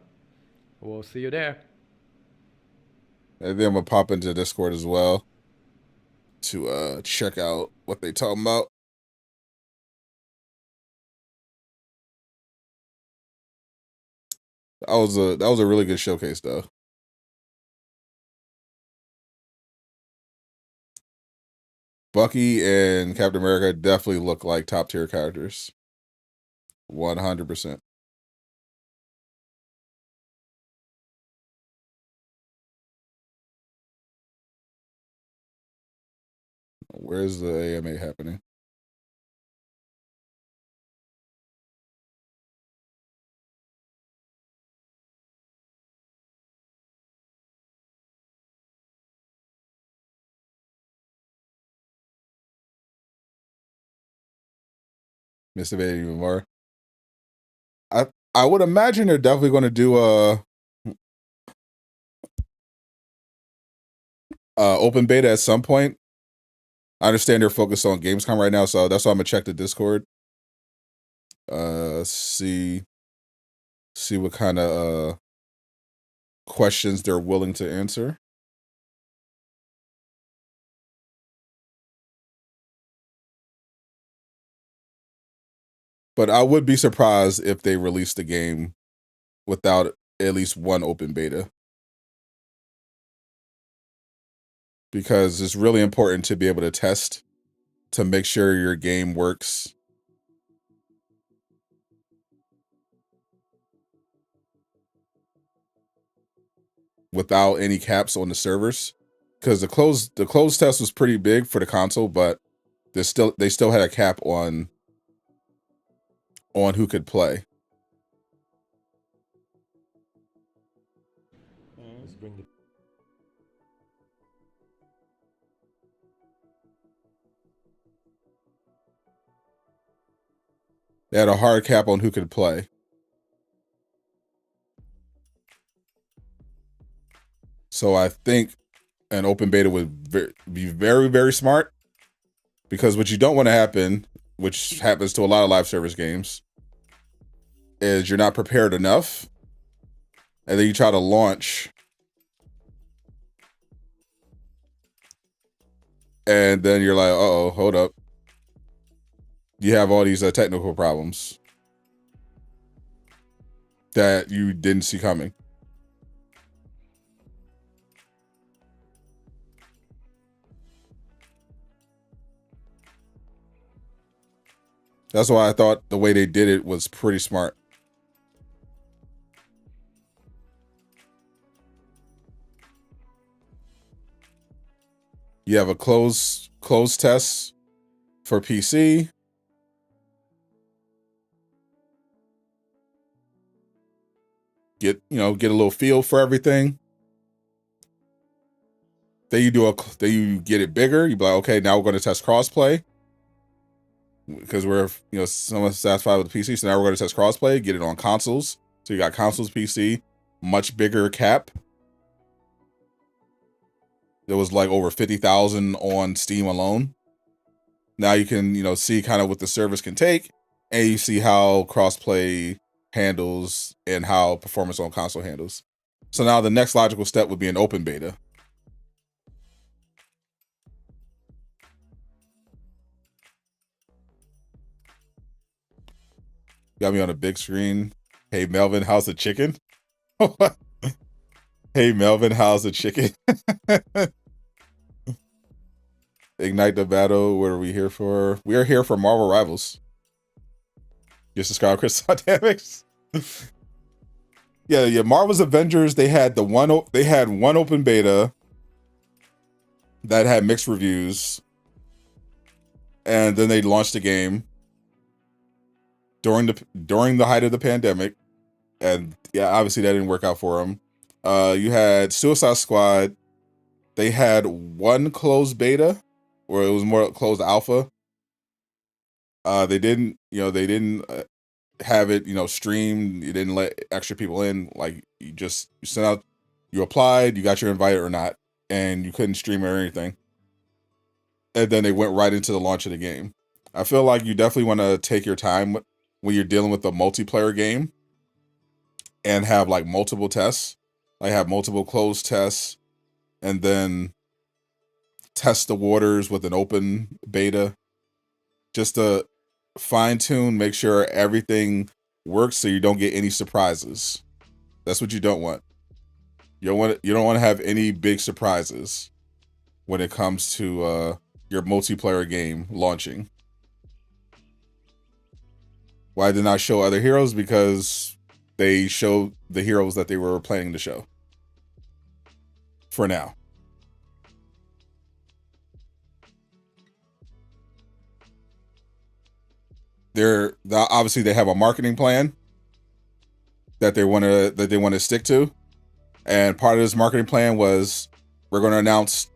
We'll see you there. And then I'm gonna pop into Discord as well to check out what they talking about. That was a really good showcase though. Bucky and Captain America definitely look like top tier characters. 100%. Where's the AMA happening? Mr. Vader even more. I would imagine they're definitely going to do open beta at some point. I understand they're focused on Gamescom right now, so that's why I'm gonna check the Discord. See what kind of questions they're willing to answer. But I would be surprised if they released the game without at least one open beta. Because it's really important to be able to test to make sure your game works without any caps on the servers. Because the closed test was pretty big for the console, but they still had a cap on who could play. Let's bring the They had a hard cap on who could play. So I think an open beta would be very, very smart, because what you don't want to happen, which happens to a lot of live service games, is you're not prepared enough, and then you try to launch, and then you're like, uh-oh, hold up. You have all these technical problems that you didn't see coming. That's why I thought the way they did it was pretty smart. You have a closed test for PC. Get a little feel for everything. Then you get it bigger. You be like, okay, now we're going to test crossplay. because we're somewhat satisfied with the PC. So now we're going to test crossplay, get it on consoles. So you got consoles, PC, much bigger cap. There was like over 50,000 on Steam alone. Now you can see kind of what the service can take, and you see how crossplay handles and how performance on console handles. So now the next logical step would be an open beta. Got me on a big screen. Hey Melvin, how's the chicken? Hey Melvin, how's the chicken? Ignite the battle. What are we here for? We are here for Marvel Rivals. Just subscribe, Chris Dynamics. Yeah. Marvel's Avengers. They had one open beta that had mixed reviews, and then they launched the game during the height of the pandemic, and yeah, obviously that didn't work out for them. You had Suicide Squad. They had one closed beta, or it was more closed alpha. They didn't have it streamed. You didn't let extra people in. Like you sent out, you applied, you got your invite or not, and you couldn't stream or anything. And then they went right into the launch of the game. I feel like you definitely want to take your time when you're dealing with a multiplayer game and have like multiple tests, like have multiple closed tests, and then test the waters with an open beta, just to fine tune, make sure everything works so you don't get any surprises. That's what you don't want. You don't want to have any big surprises when it comes to your multiplayer game launching. Why did not show other heroes? Because they showed the heroes that they were planning to show. For now. Obviously they have a marketing plan that they want to stick to, and part of this marketing plan was we're going to announce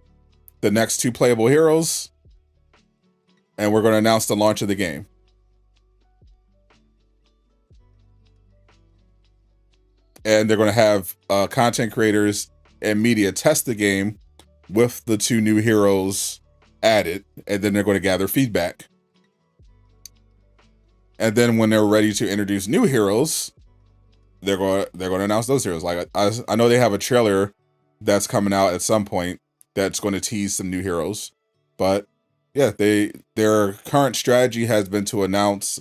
the next 2 playable heroes, and we're going to announce the launch of the game. And they're going to have content creators and media test the game with the 2 new heroes added, and then they're going to gather feedback. And then when they're ready to introduce new heroes, they're going to announce those heroes. Like I know they have a trailer that's coming out at some point that's going to tease some new heroes. But yeah, their current strategy has been to announce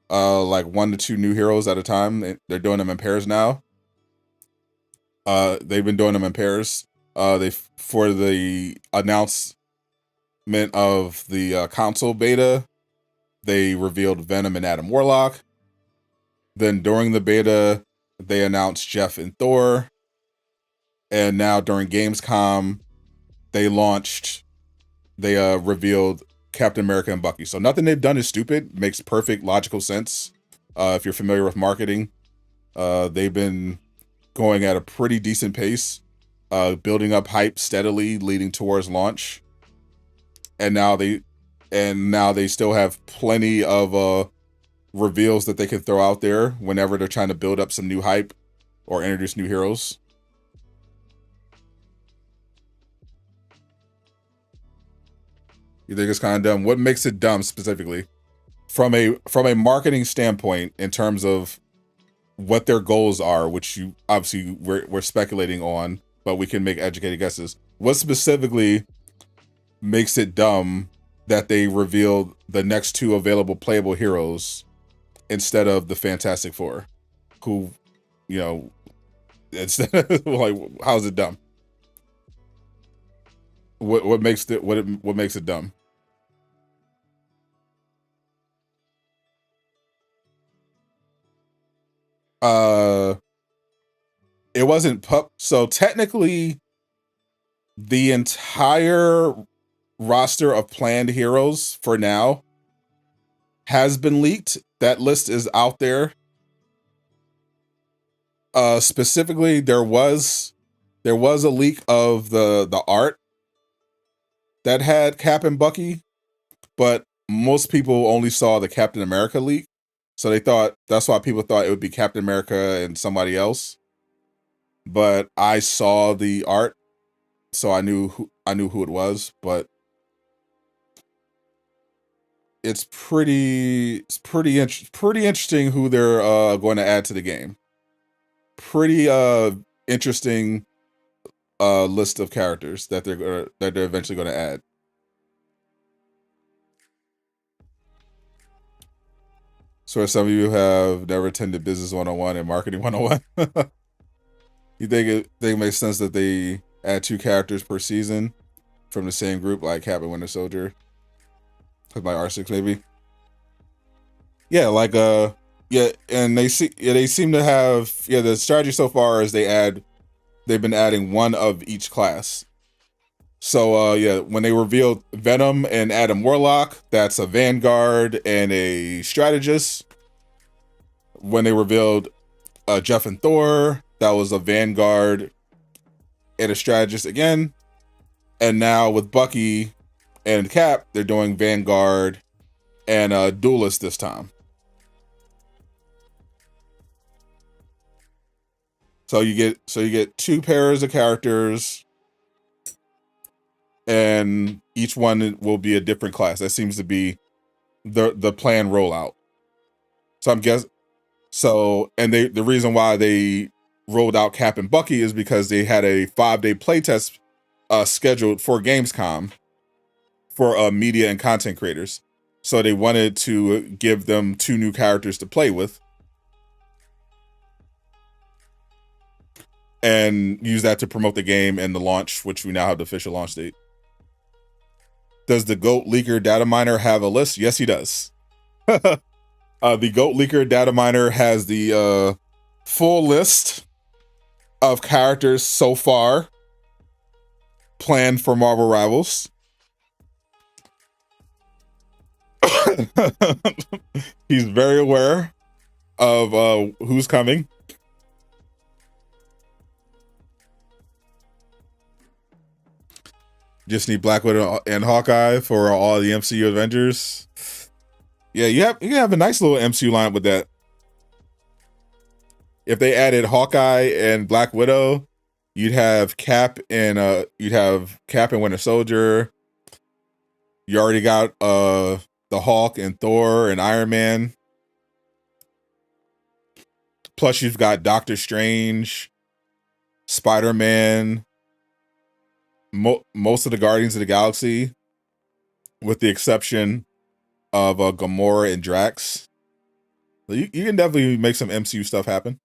like 1 to 2 new heroes at a time. They're doing them in pairs now. They've been doing them in pairs. For the announcement of the console beta, they revealed Venom and Adam Warlock. Then during the beta, they announced Jeff and Thor. And now during Gamescom, they revealed Captain America and Bucky. So nothing they've done is stupid. Makes perfect logical sense. If you're familiar with marketing, they've been going at a pretty decent pace, building up hype steadily, leading towards launch. And now they still have plenty of reveals that they can throw out there whenever they're trying to build up some new hype or introduce new heroes. You think it's kind of dumb? What makes it dumb specifically? From a marketing standpoint, in terms of what their goals are, which you obviously we're speculating on, but we can make educated guesses. What specifically makes it dumb that they revealed the next 2 available playable heroes instead of the Fantastic Four, who, instead of, like, how's it dumb? What makes it dumb? It wasn't so technically the entire roster of planned heroes for now has been leaked. That list is out there. Specifically, there was a leak of the art that had Cap and Bucky, but most people only saw the Captain America leak, so that's why people thought it would be Captain America and somebody else. But I saw the art, so I knew who it was. But it's pretty interesting who they're going to add to the game. Pretty interesting list of characters that they're eventually going to add. So some of you have never attended Business 101 and Marketing 101. You think it makes sense that they add 2 characters per season from the same group, like Cap and Winter Soldier, like R6 maybe? Yeah, like yeah, and they seem to have the strategy so far is they've been adding one of each class. So yeah, when they revealed Venom and Adam Warlock, that's a Vanguard and a Strategist. When they revealed Jeff and Thor, that was a Vanguard and a Strategist again. And now with Bucky and Cap, they're doing Vanguard and a Duelist this time. So you get 2 pairs of characters, and each one will be a different class. That seems to be the plan rollout. So I'm guessing. So, and the reason why they rolled out Cap and Bucky is because they had a 5-day playtest scheduled for Gamescom for media and content creators. So they wanted to give them 2 new characters to play with and use that to promote the game and the launch, which we now have the official launch date. Does the GOAT Leaker data miner have a list? Yes, he does. The GOAT Leaker data miner has the full list of characters so far planned for Marvel Rivals. He's very aware of who's coming. Just need Black Widow and Hawkeye for all the MCU Avengers. Yeah, you have a nice little MCU line with that. If they added Hawkeye and Black Widow, you'd have Cap and Winter Soldier. You already got the Hulk and Thor and Iron Man. Plus you've got Doctor Strange, Spider-Man, most of the Guardians of the Galaxy, with the exception of Gamora and Drax. You can definitely make some MCU stuff happen.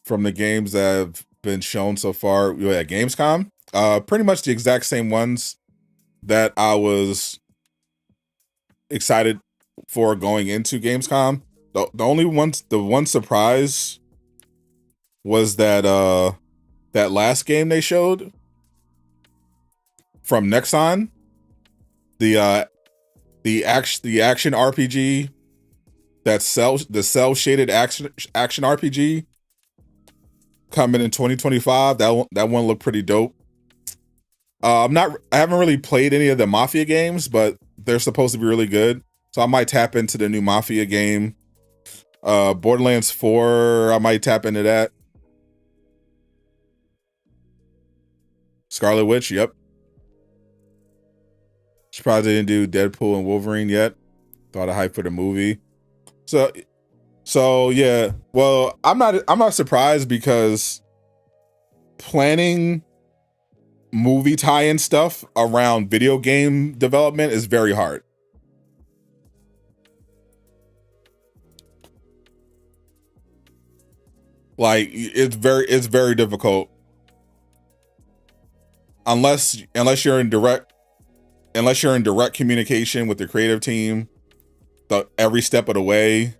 From the games that have been shown so far at Gamescom, pretty much the exact same ones that I was excited for going into Gamescom. The one surprise was that that last game they showed from Nexon, the action RPG, the cell shaded action RPG coming in 2025. That one looked pretty dope. I haven't really played any of the Mafia games, but they're supposed to be really good. So I might tap into the new Mafia game. Borderlands 4, I might tap into that. Scarlet Witch, yep. She probably didn't do Deadpool and Wolverine yet. Thought of hype for the movie. So yeah. Well, I'm not surprised, because planning movie tie-in stuff around video game development is very hard. Like it's very difficult unless you're in direct communication with the creative team every step of the way,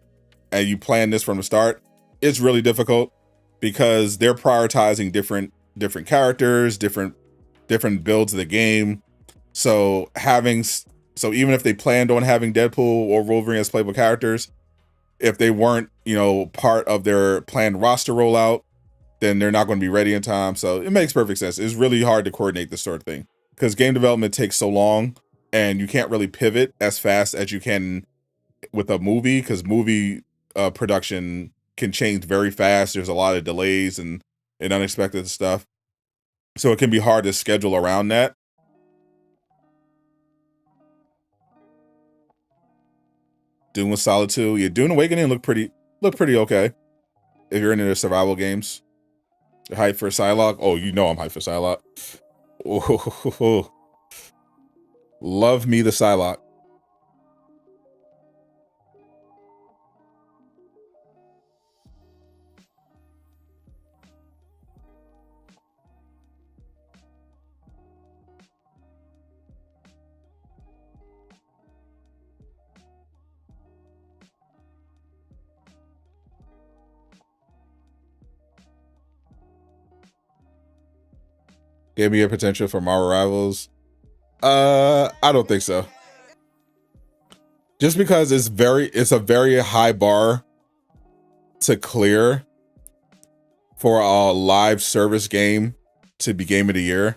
and you plan this from the start. It's really difficult because they're prioritizing different characters, different builds of the game. So even if they planned on having Deadpool or Wolverine as playable characters, if they weren't, part of their planned roster rollout, then they're not going to be ready in time. So it makes perfect sense. It's really hard to coordinate this sort of thing because game development takes so long and you can't really pivot as fast as you can with a movie, because movie production can change very fast. There's a lot of delays and unexpected stuff. So it can be hard to schedule around that. Dune was solid too. Yeah, Dune Awakening looked pretty okay. If you're into the survival games. Hype for Psylocke. Oh, I'm hyped for Psylocke. Oh, love me the Psylocke. Gave me a potential for Marvel Rivals. I don't think so. Just because it's a very high bar to clear for a live service game to be game of the year.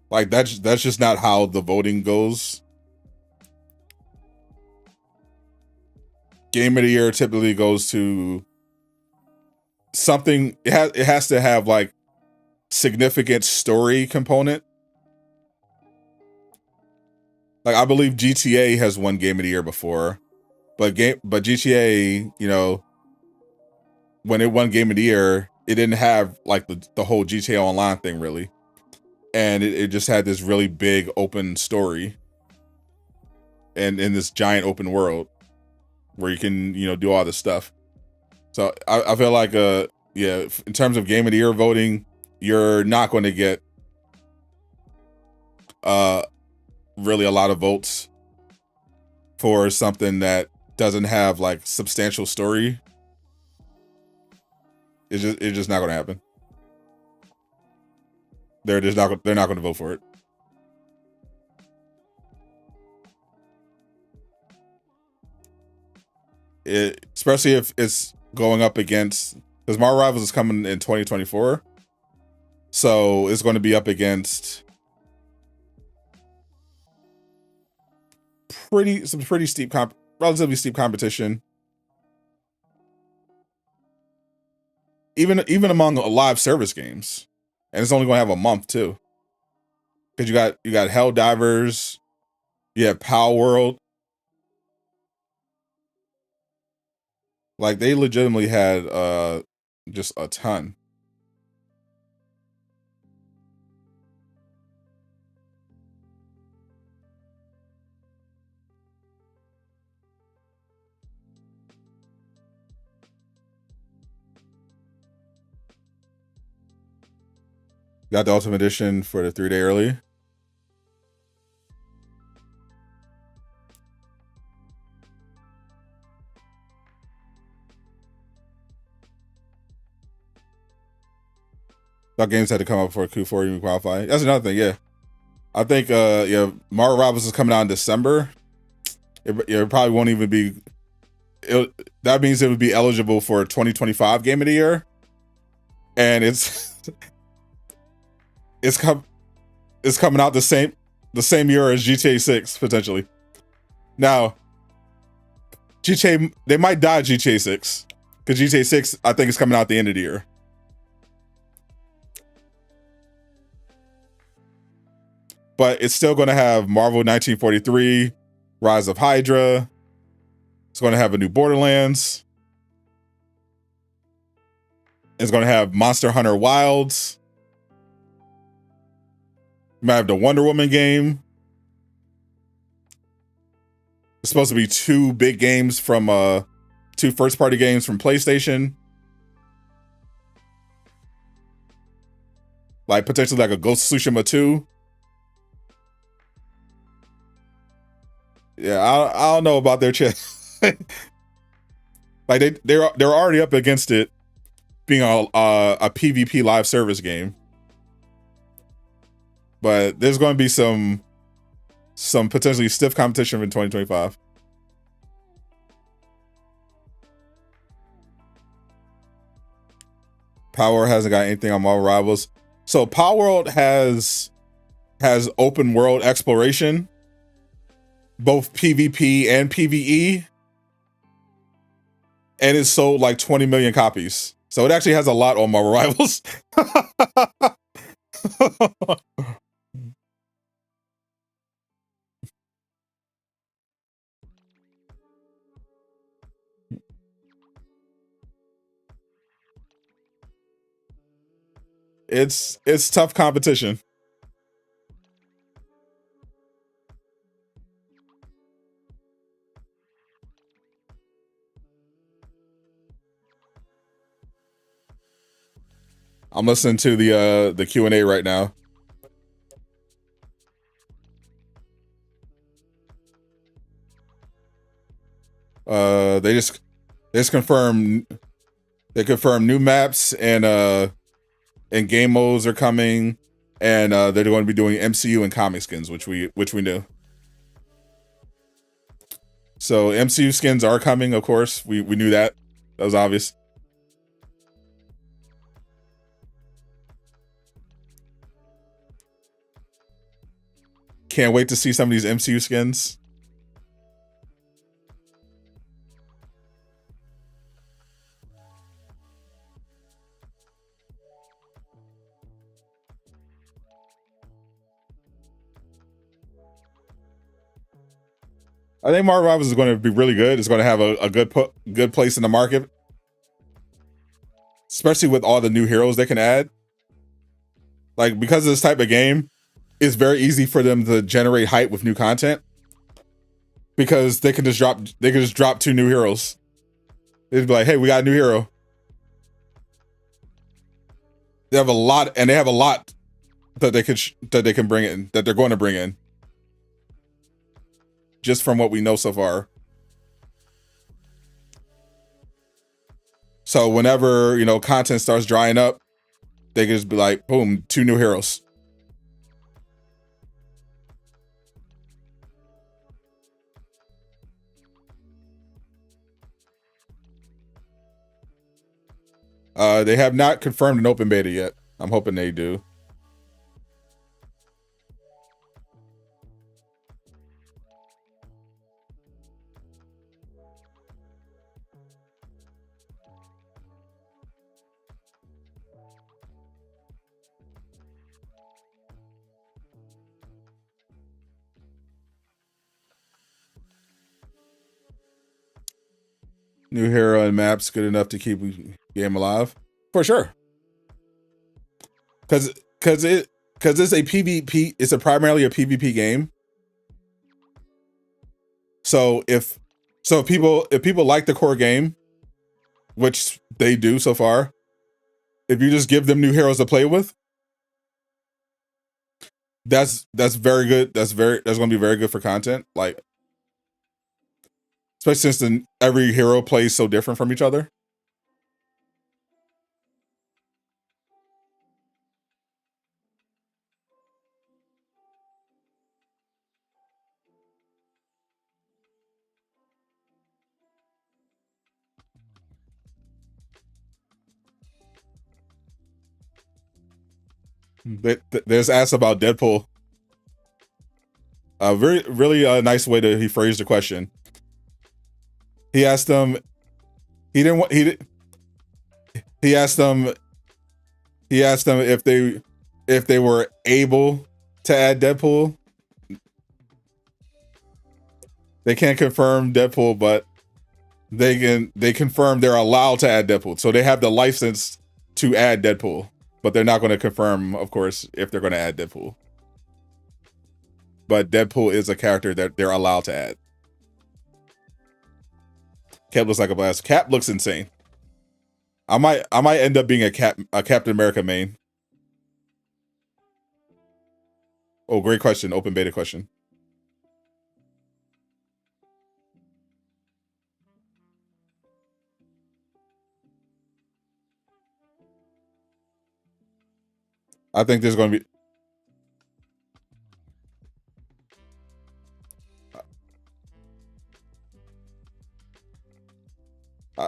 Like that's just not how the voting goes. Game of the year typically goes to something. It has to have like significant story component. Like I believe GTA has won game of the year before, but GTA, when it won game of the year, it didn't have like the whole GTA Online thing really, and it just had this really big open story, and in this giant open world where you can do all this stuff. So I feel like in terms of game of the year voting, you're not going to get really a lot of votes for something that doesn't have like substantial story. It's just not going to happen. They're not going to vote for it. Especially if it's going up against, because Marvel Rivals is coming in 2024, so it's going to be up against relatively steep competition. Even among live service games, and it's only going to have a month too, because you got Helldivers, you have Power World. Like they legitimately had just a ton. Got the Ultimate Edition for the 3-day early. Thought games had to come up for Q4 even qualify. That's another thing, yeah. I think Marvel Rivals is coming out in December. It probably won't even be. That means it would be eligible for 2025 Game of the Year, and it's coming out the same year as GTA 6 potentially. Now, they might die GTA 6 because GTA 6 I think is coming out at the end of the year. But it's still going to have Marvel 1943, Rise of Hydra. It's going to have a new Borderlands. It's going to have Monster Hunter Wilds. You might have the Wonder Woman game. It's supposed to be two big games from two first-party games from PlayStation. Like potentially like a Ghost of Tsushima 2. Yeah, I don't know about their chance. Like they're already up against it being a PvP live service game. But there's going to be some potentially stiff competition in 2025. Power World hasn't got anything on Marvel Rivals. So Power World has open world exploration, both PvP and PvE, and it sold like 20 million copies. So it actually has a lot on Marvel Rivals. It's tough competition. I'm listening to the Q&A right now. They just confirmed new maps and game modes are coming, and they're going to be doing MCU and comic skins, which we knew. So MCU skins are coming, of course. We knew that. That was obvious. Can't wait to see some of these MCU skins. I think Marvel Rivals is going to be really good. It's going to have a good place in the market, especially with all the new heroes they can add. Like, because of this type of game, it's very easy for them to generate hype with new content, because they can just drop 2 new heroes. They'd be like, "Hey, we got a new hero." They have a lot that they can bring in, that they're going to bring in. Just from what we know so far. So whenever, content starts drying up, they can just be like, boom, 2 new heroes. They have not confirmed an open beta yet. I'm hoping they do. New hero and maps good enough to keep the game alive? For sure. Cause it's a PvP, it's primarily a PvP game. So if people like the core game, which they do so far, if you just give them new heroes to play with, that's very good. That's going to be very good for content. Like, especially since every hero plays so different from each other. There's asked about Deadpool. Really nice way he phrased the question. He asked them. He asked them if they were able to add Deadpool. They can't confirm Deadpool, but they confirm they're allowed to add Deadpool. So they have the license to add Deadpool, but they're not going to confirm, of course, if they're going to add Deadpool. But Deadpool is a character that they're allowed to add. Cap looks like a blast. Cap looks insane. I might end up being a Captain America main. Oh, great question. Open beta question. I think there's going to be.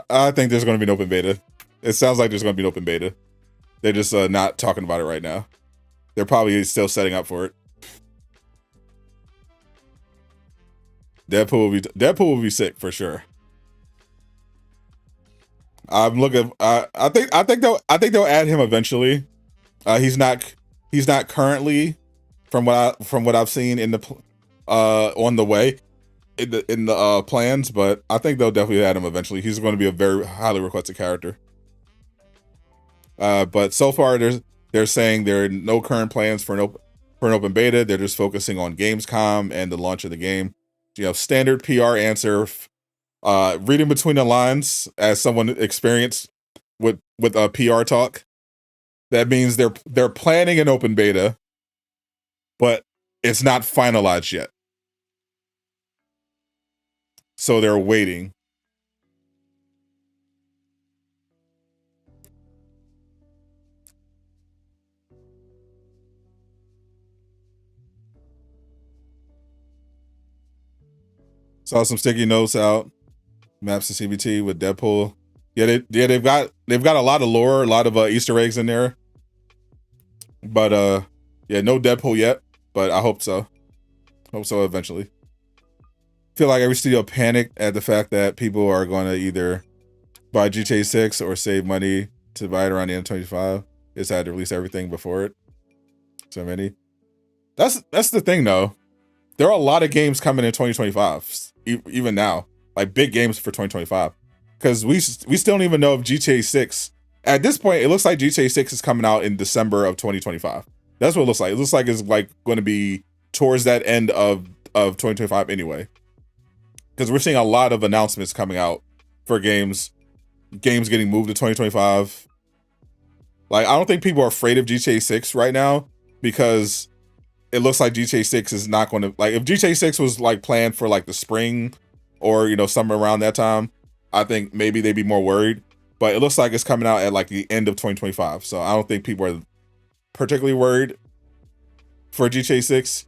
I think there's going to be an open beta. It sounds like there's going to be an open beta. They're just not talking about it right now. They're probably still setting up for it. Deadpool will be sick for sure. I'm looking. I think they'll add him eventually. He's not currently, from what I've seen in the on the way in the plans, but I think they'll definitely add him eventually. He's going to be a very highly requested character. But so far they're saying there are no current plans for an open beta. They're just focusing on Gamescom and the launch of the game. You know, standard PR answer. Reading between the lines as someone experienced with PR talk, that means they're planning an open beta, but it's not finalized yet. So they're waiting. Saw some sticky notes out. Maps to CBT with Deadpool. Yeah, they've got a lot of lore, a lot of Easter eggs in there. But yeah, no Deadpool yet, but I hope so. Hope so eventually. Feel like every studio panicked at the fact that people are going to either buy GTA 6 or save money to buy it around the end of 2025. It's had to release everything before it. So many. That's the thing though. There are a lot of games coming in 2025, even now. Like big games for 2025, because we still don't even know if GTA 6. At this point, it looks like GTA 6 is coming out in December of 2025. That's what it looks like. It looks like it's like going to be towards that end of 2025 anyway, because we're seeing a lot of announcements coming out for games getting moved to 2025. Like, I don't think people are afraid of GTA 6 right now, because it looks like GTA 6 is not going to, like, if GTA 6 was like planned for like the spring or, you know, somewhere around that time, I think maybe they'd be more worried. But it looks like it's coming out at like the end of 2025. So I don't think people are particularly worried for GTA 6,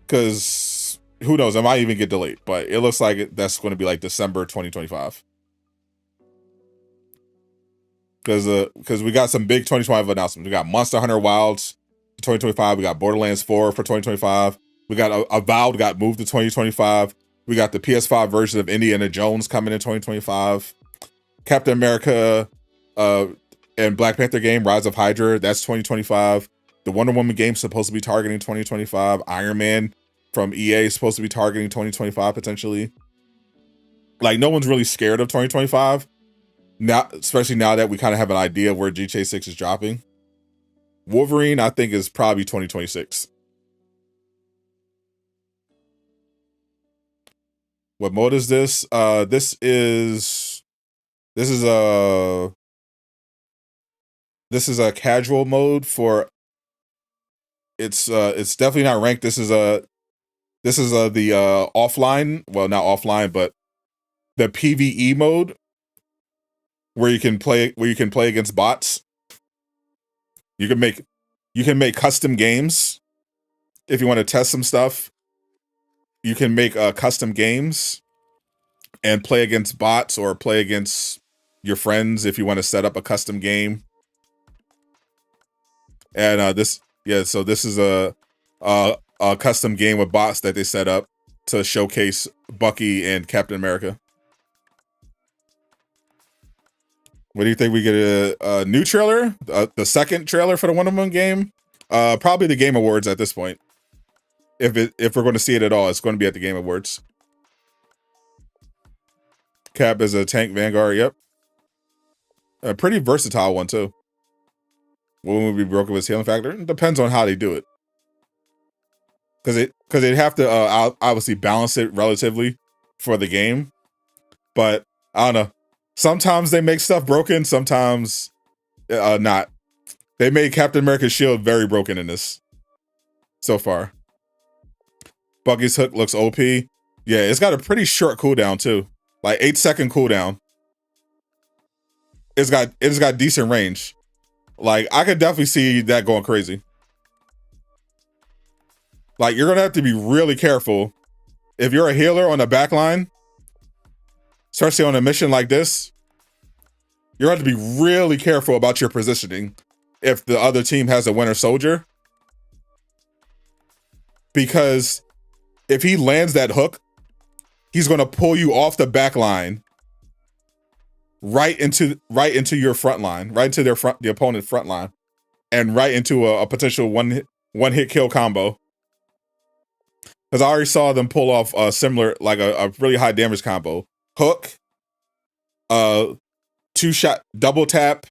because who knows, it might even get delayed. But it looks like that's going to be like December 2025. Because we got some big 2025 announcements. We got Monster Hunter Wilds 2025. We got Borderlands 4 for 2025. We got Avowed got moved to 2025. We got the PS5 version of Indiana Jones coming in 2025. Captain America and Black Panther game, Rise of Hydra, that's 2025. The Wonder Woman game is supposed to be targeting 2025. Iron Man from EA is supposed to be targeting 2025 potentially. Like, no one's really scared of 2025 now, especially now that we kind of have an idea of where GTA 6 is dropping. Wolverine, I think, is probably 2026. What mode is this? This is a casual mode for. It's definitely not ranked. This is the offline. Well, not offline, but the PvE mode where you can play against bots. You can make custom games if you want to test some stuff. You can make custom games and play against bots or play against your friends if you want to set up a custom game. And so this is a custom game with bots that they set up to showcase Bucky and Captain America. What do you think? We get a new trailer, the second trailer for the Wonder Woman game? Probably the Game Awards at this point. If we're going to see it at all, it's going to be at the Game Awards. Cap is a tank Vanguard. Yep, a pretty versatile one too. When would be broken with his healing factor? It depends on how they do it. Because they'd have to obviously balance it relatively for the game. But I don't know. Sometimes they make stuff broken. Sometimes not. They made Captain America's shield very broken in this so far. Bucky's hook looks OP. Yeah, it's got a pretty short cooldown too. Like 8-second cooldown. It's got decent range. Like, I could definitely see that going crazy. Like, you're gonna have to be really careful. If you're a healer on the back line, especially on a mission like this, you're gonna have to be really careful about your positioning if the other team has a winter soldier. Because if he lands that hook, he's going to pull you off the back line right into your front line, right into the opponent's front line, and right into a potential one hit kill combo. Because I already saw them pull off a similar, like a really high damage combo. Hook, 2-shot double tap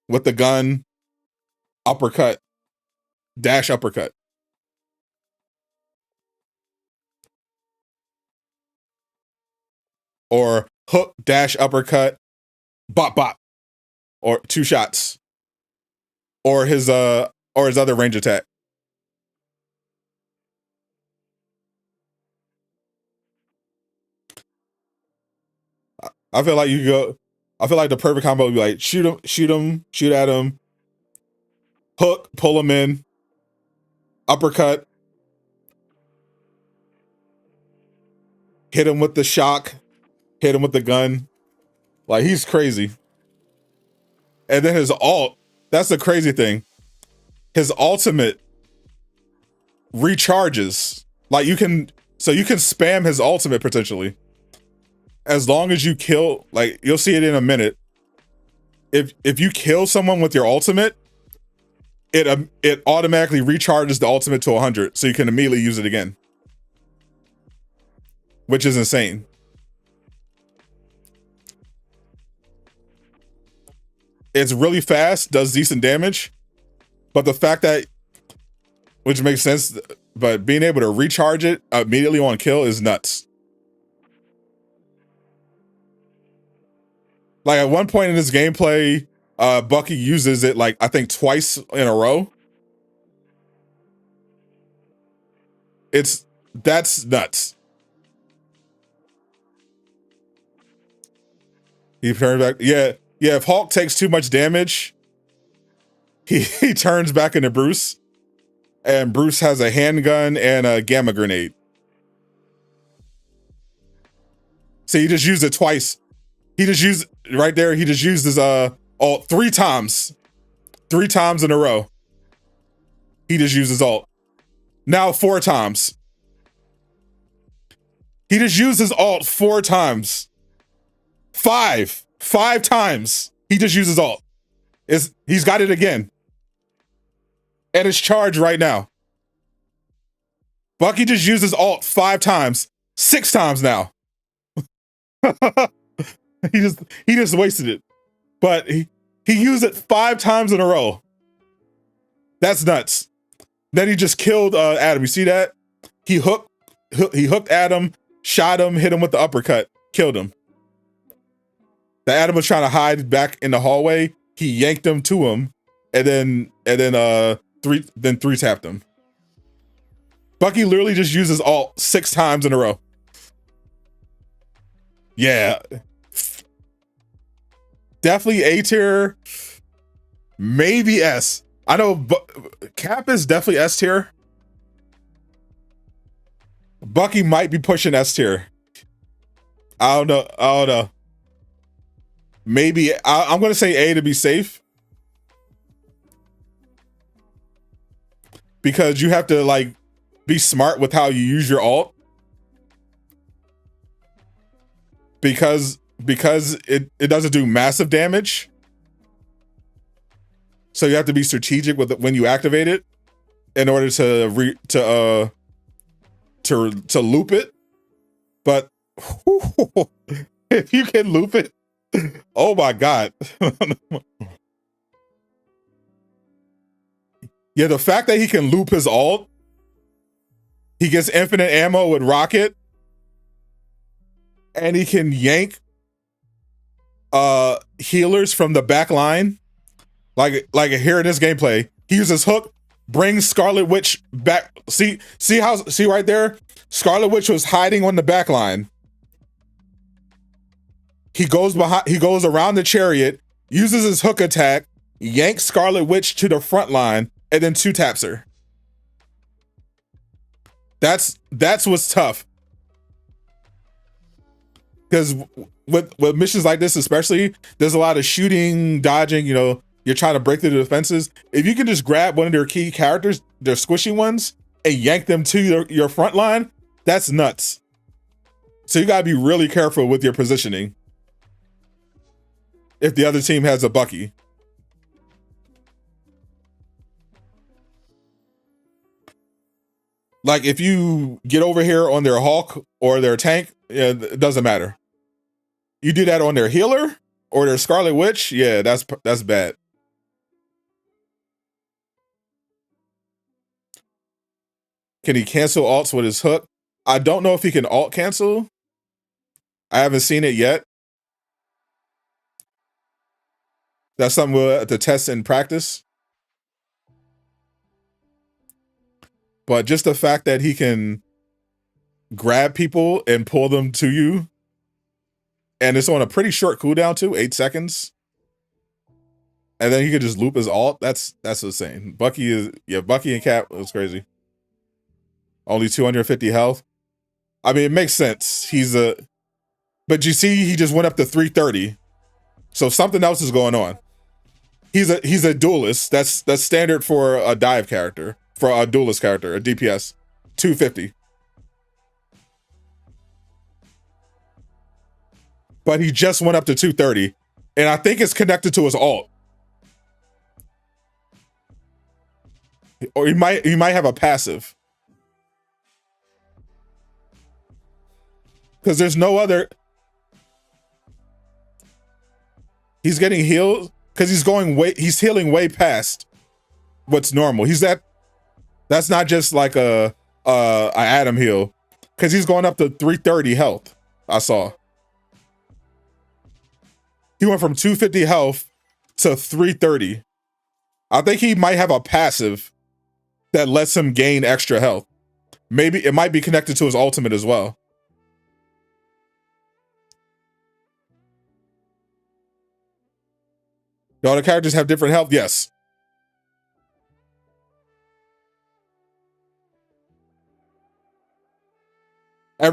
with the gun, uppercut, dash uppercut. Or hook, dash uppercut, bop bop. Or 2 shots. Or his other range attack. I feel like the perfect combo would be like shoot at him, hook, pull him in, uppercut, hit him with the shock, hit him with the gun. Like, he's crazy. And then his ult, that's the crazy thing. His ultimate recharges. Like, you can spam his ultimate potentially. As long as you kill, like, you'll see it in a minute. If you kill someone with your ultimate, it automatically recharges the ultimate to 100, so you can immediately use it again. Which is insane. It's really fast, does decent damage, but the fact that, which makes sense, but being able to recharge it immediately on kill is nuts. Like, at one point in this gameplay, Bucky uses it, like, I think twice in a row. That's nuts. He turns back. Yeah, if Hulk takes too much damage, he turns back into Bruce. And Bruce has a handgun and a gamma grenade. So he just used it twice. He just used right there. He just used his ult 3 times. 3 times in a row. He just used his ult. Now 4 times. He just used his ult 4 times. 5 times. He just used his ult. He's got it again. And it's charged right now. Bucky just used his ult 5 times. 6 times now. He just wasted it. But he used it 5 times in a row. That's nuts. Then he just killed Adam. You see that? He hooked Adam, shot him, hit him with the uppercut, killed him. The Adam was trying to hide back in the hallway. He yanked him to him, and then 3 tapped him. Bucky literally just uses ult 6 times in a row. Yeah. Definitely A tier, maybe S. I know Cap is definitely S tier. Bucky might be pushing S tier. I don't know. Maybe I'm gonna say A to be safe, because you have to, like, be smart with how you use your ult, because it doesn't do massive damage. So you have to be strategic with it when you activate it in order to loop it. But if you can loop it, oh my god. Yeah, the fact that he can loop his ult, he gets infinite ammo with rocket, and he can yank healers from the back line. Like here in this gameplay, he uses hook, brings Scarlet Witch back. See right there? Scarlet Witch was hiding on the back line. He goes around the chariot, uses his hook attack, yanks Scarlet Witch to the front line, and then 2 taps her. That's what's tough. Because with missions like this especially, there's a lot of shooting, dodging, you're trying to break through the defenses. If you can just grab one of their key characters, their squishy ones, and yank them to your front line, that's nuts. So you gotta be really careful with your positioning if the other team has a Bucky. Like if you get over here on their Hulk or their tank, yeah, it doesn't matter. You do that on their healer or their Scarlet Witch, yeah, that's bad. Can he cancel alts with his hook? I don't know if he can alt cancel. I haven't seen it yet. That's something we'll have to test in practice. But just the fact that he can grab people and pull them to you, and it's on a pretty short cooldown too, 8 seconds. And then he could just loop his alt. That's insane. Bucky and Cap was crazy. Only 250 health. I mean, it makes sense. But you see, he just went up to 330. So something else is going on. He's a duelist. That's standard for a dive character, for a duelist character, a DPS. 250. But he just went up to 230. And I think it's connected to his alt. Or he might have a passive. Because there's no other. He's getting healed because he's healing way past what's normal. That's not just like a Adam heal, because he's going up to 330 health. I saw. He went from 250 health to 330. I think he might have a passive that lets him gain extra health. Maybe it might be connected to his ultimate as well. Do all the characters have different health? Yes. All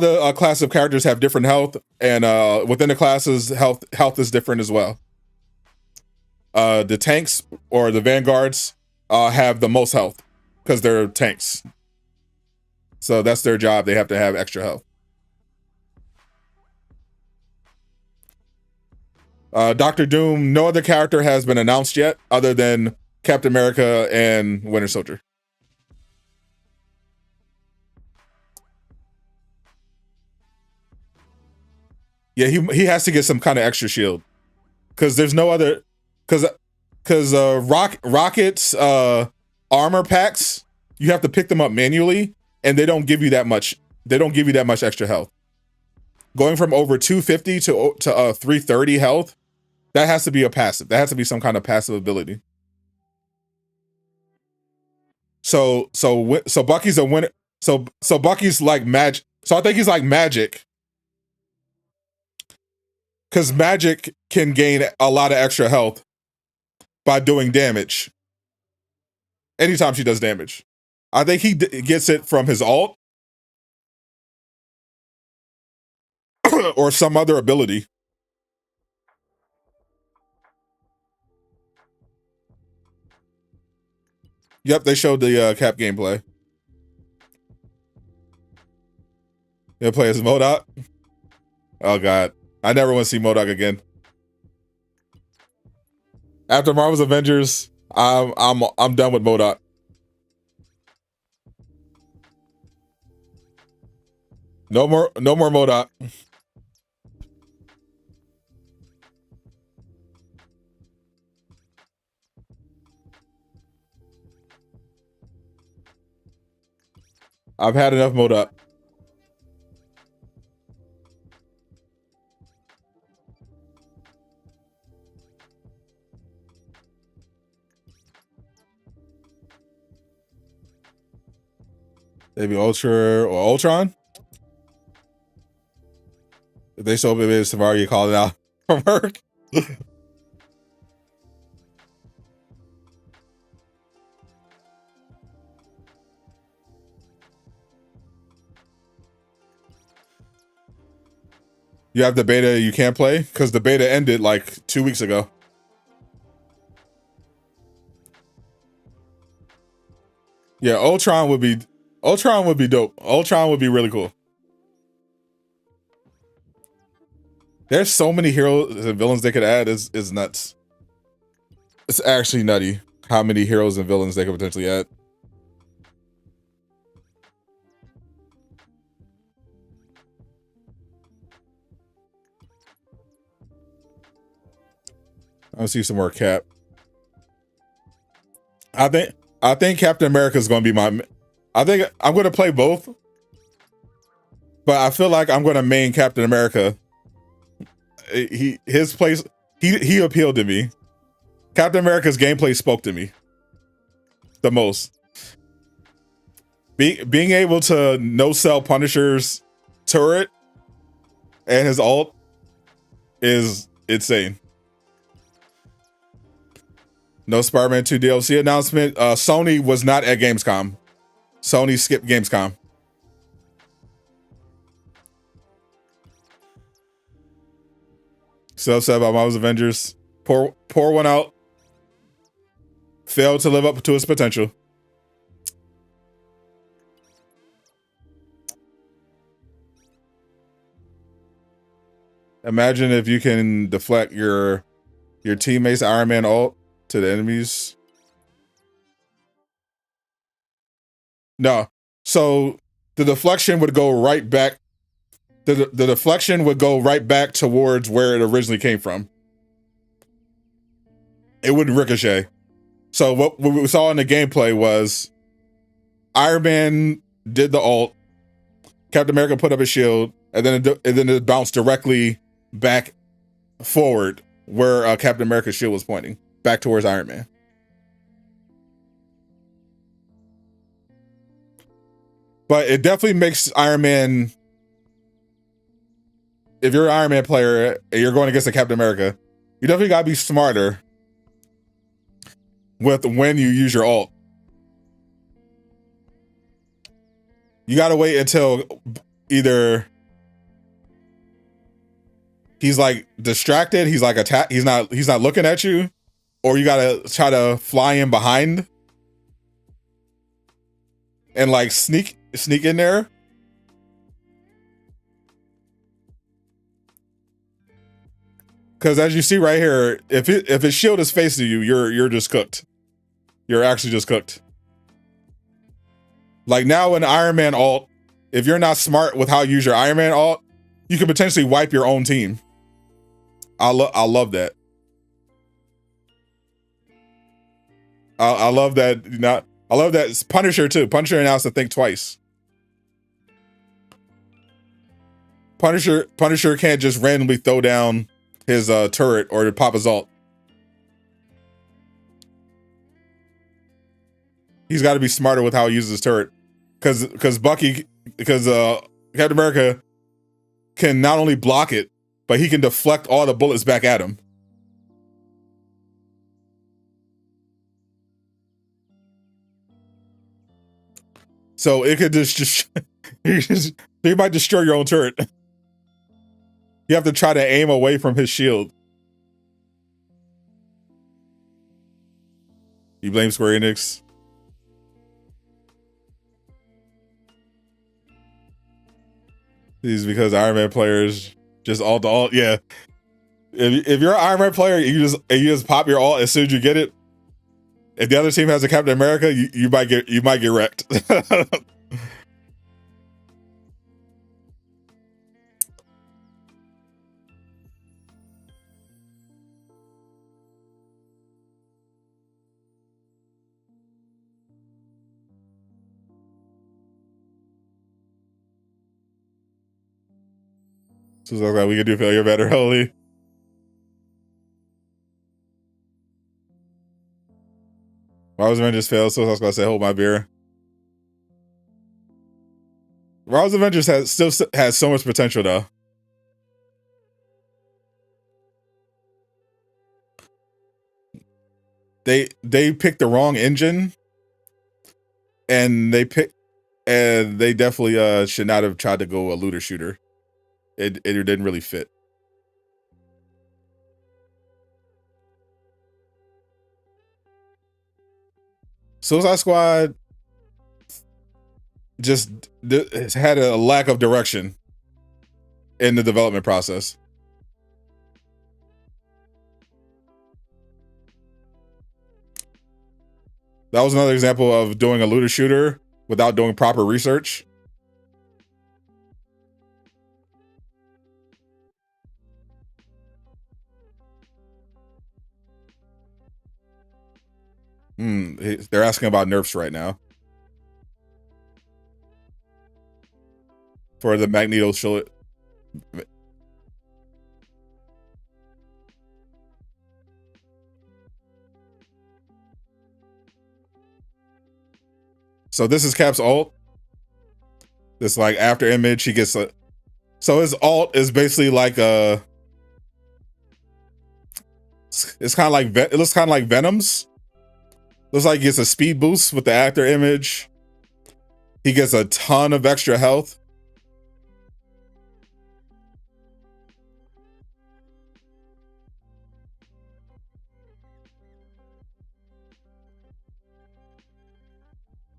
the class of characters have different health, and within the classes, health is different as well. The tanks or the vanguards have the most health because they're tanks. So that's their job. They have to have extra health. Doctor Doom, no other character has been announced yet other than Captain America and Winter Soldier. Yeah, he has to get some kind of extra shield, because there's no other, because Rocket's armor packs, you have to pick them up manually, and they don't give you that much. They don't give you that much extra health. Going from over 250 to 330 health, that has to be a passive. That has to be some kind of passive ability. So Bucky's a winner. So Bucky's like magic. So I think he's like Magic, because Magic can gain a lot of extra health by doing damage. Anytime she does damage, I think he gets it from his alt or some other ability. Yep, they showed the Cap gameplay. They'll play as MODOK. Oh god, I never want to see MODOK again. After Marvel's Avengers, I'm done with MODOK. No more MODOK. I've had enough MODOK. Maybe Ultra or Ultron. If they show maybe Savari called it out from work. You have the beta you can't play? Because the beta ended like 2 weeks ago. Yeah, Ultron would be dope. Ultron would be really cool. There's so many heroes and villains they could add. Is nuts. It's actually nutty how many heroes and villains they could potentially add. I see some more Cap. I think Captain America is going to be my. I think I'm going to play both, but I feel like I'm going to main Captain America. His place he appealed to me. Captain America's gameplay spoke to me the most. Being able to no-sell Punisher's turret and his ult is insane. No Spider-Man 2 DLC announcement. Sony was not at Gamescom. Sony skipped Gamescom. So upset about Marvel's Avengers. Pour one out. Failed to live up to its potential. Imagine if you can deflect your teammates' Iron Man ult to the enemies. No. So the deflection would go right back. The deflection would go right back towards where it originally came from. It wouldn't ricochet. So what we saw in the gameplay was Iron Man did the ult, Captain America put up a shield, and then it bounced directly back forward where Captain America's shield was pointing, back towards Iron Man. But it definitely makes Iron Man. If you're an Iron Man player and you're going against a Captain America, you definitely gotta be smarter with when you use your ult. You gotta wait until either he's like distracted, he's like he's not looking at you, or you gotta try to fly in behind and like sneak in there. Because as you see right here, if his shield is facing you, you're just cooked. You're actually just cooked. Like now in Iron Man ult, if you're not smart with how you use your Iron Man ult, you can potentially wipe your own team. I love that. I love that. I love that. Punisher too. Punisher now has to think twice. Punisher can't just randomly throw down his turret or to pop his ult. He's got to be smarter with how he uses his turret, because Captain America can not only block it, but he can deflect all the bullets back at him. So it could just you might destroy your own turret. You have to try to aim away from his shield. You blame Square Enix. This is because Iron Man players just ult. Yeah. If you're an Iron Man player, you just pop your ult as soon as you get it. If the other team has a Captain America, you might get wrecked. So it's like we can do failure better, holy. Marvel's Avengers failed, so I was gonna say hold my beer. Marvel's Avengers still has so much potential though. They picked the wrong engine, and they definitely should not have tried to go a looter shooter. It didn't really fit. Suicide Squad, just it's had a lack of direction in the development process. That was another example of doing a looter shooter without doing proper research. They're asking about nerfs right now. For the Magneto shield. So this is Cap's ult. This like after image, he gets a. So his ult is basically like a. It's kind of like it looks kind of like Venom's. Looks like he gets a speed boost with the after image. He gets a ton of extra health.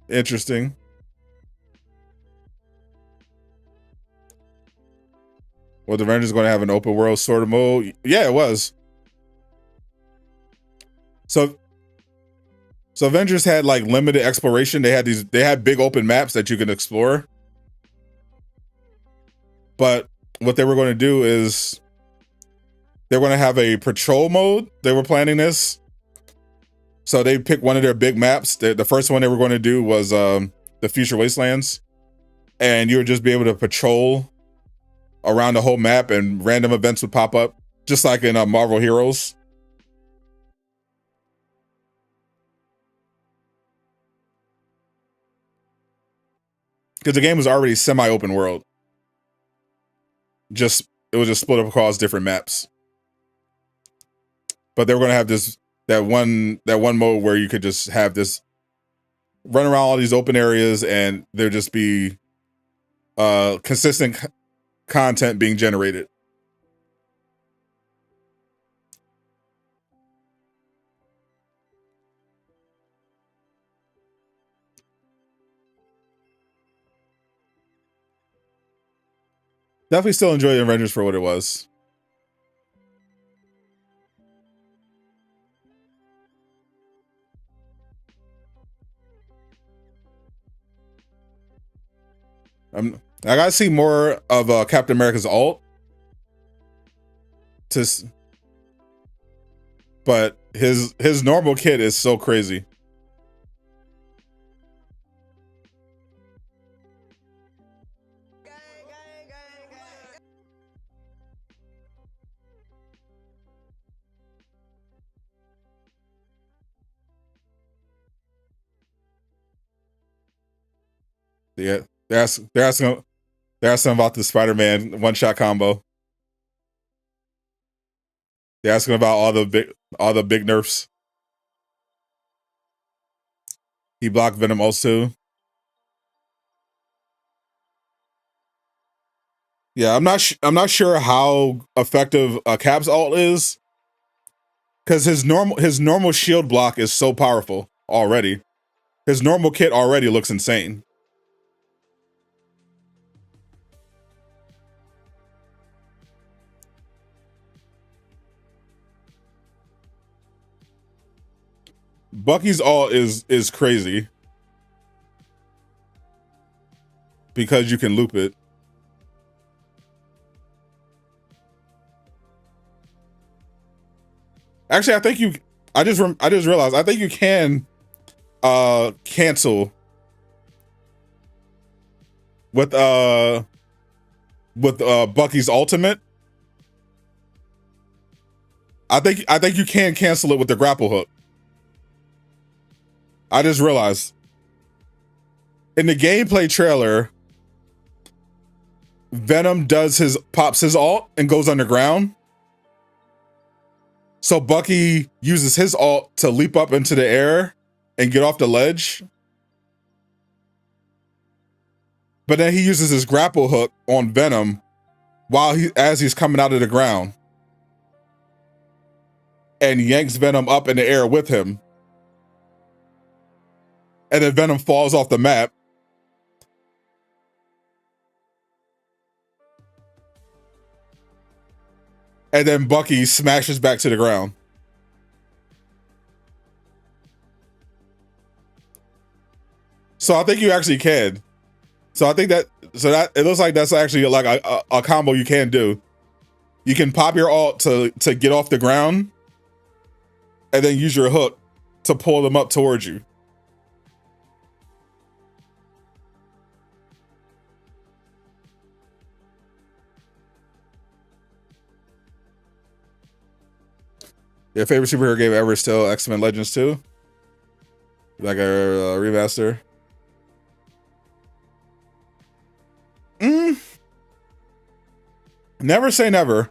Interesting. Well, the Avengers going to have an open world sort of mode. Yeah, it was. So Avengers had like limited exploration. They had big open maps that you can explore. But what they were going to do is they're going to have a patrol mode. They were planning this. So they picked one of their big maps. The first one they were going to do was the Future Wastelands. And you would just be able to patrol around the whole map and random events would pop up, just like in Marvel Heroes. Because the game was already semi-open world. It was just split up across different maps. But they were going to have that one mode where you could just have this run around all these open areas and there'd just be consistent content being generated. Definitely still enjoy the Avengers for what it was. I gotta see more of Captain America's ult. But his normal kit is so crazy. Yeah, they're asking about the Spider-Man one-shot combo. They're asking about all the big nerfs. He blocked Venom also. Yeah, I'm not sure how effective Cap's ult is, because his normal shield block is so powerful already. His normal kit already looks insane. Bucky's ult is crazy because you can loop it. Actually, I just realized I think you can cancel with Bucky's ultimate. I think you can cancel it with the grapple hook. I just realized in the gameplay trailer, Venom pops his ult and goes underground. So Bucky uses his ult to leap up into the air and get off the ledge. But then he uses his grapple hook on Venom as he's coming out of the ground and yanks Venom up in the air with him. And then Venom falls off the map. and then Bucky smashes back to the ground. So I think you actually can. So I think that it looks like that's actually like a combo you can do. You can pop your ult to get off the ground, and then use your hook to pull them up towards you. Your favorite superhero game ever is still X-Men Legends 2? Like a remaster? Never say never.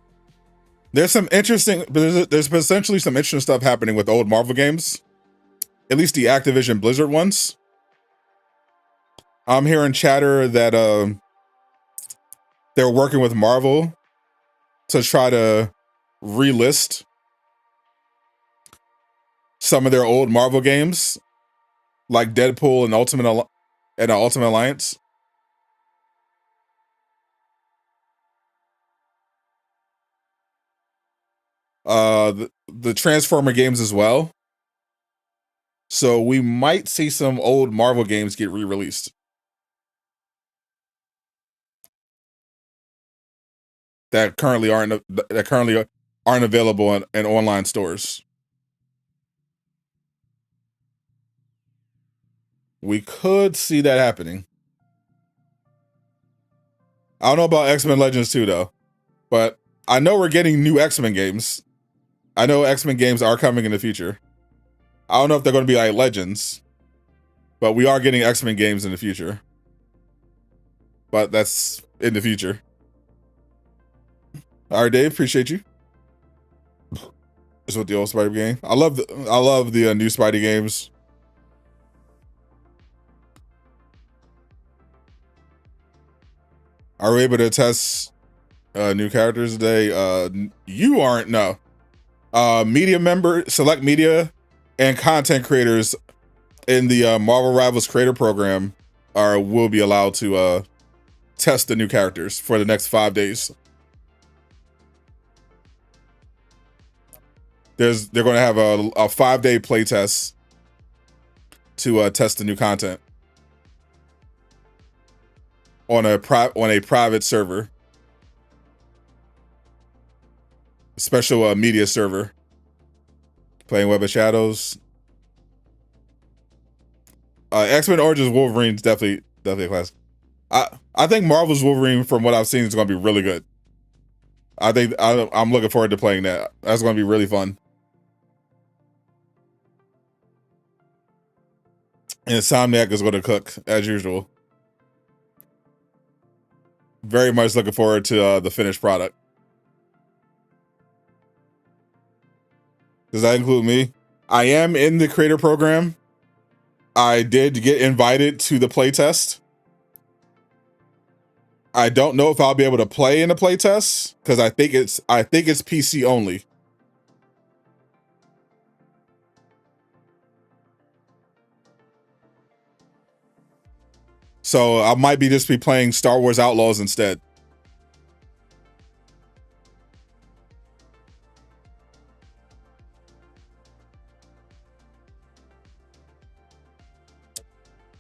There's some interesting, there's potentially some interesting stuff happening with old Marvel games. At least the Activision Blizzard ones. I'm hearing chatter that they're working with Marvel to try to relist some of their old Marvel games, like Deadpool and Ultimate Alliance. The Transformer games as well. So we might see some old Marvel games get re-released that currently aren't available in online stores. We could see that happening. I don't know about X-Men Legends 2 though, but I know we're getting new X-Men games. I know X-Men games are coming in the future. I don't know if they're going to be like Legends, but we are getting X-Men games in the future. But that's in the future. All right, Dave, appreciate you. This is with the old Spidey game. I love the new Spidey games. Are we able to test new characters today? You aren't, no. Select media and content creators in the Marvel Rivals Creator Program will be allowed to test the new characters for the next 5 days. They're going to have a 5-day play test to test the new content on a private server, special media server. Playing Web of Shadows. X-Men Origins Wolverine is definitely a classic. I think Marvel's Wolverine, from what I've seen, is going to be really good. I'm looking forward to playing that. That's going to be really fun. And Insomniac is going to cook as usual. Very much looking forward to the finished product. Does that include me? I am in the creator program. I did get invited to the playtest. I don't know if I'll be able to play in the playtest because I think it's PC only. So I might just be playing Star Wars Outlaws instead.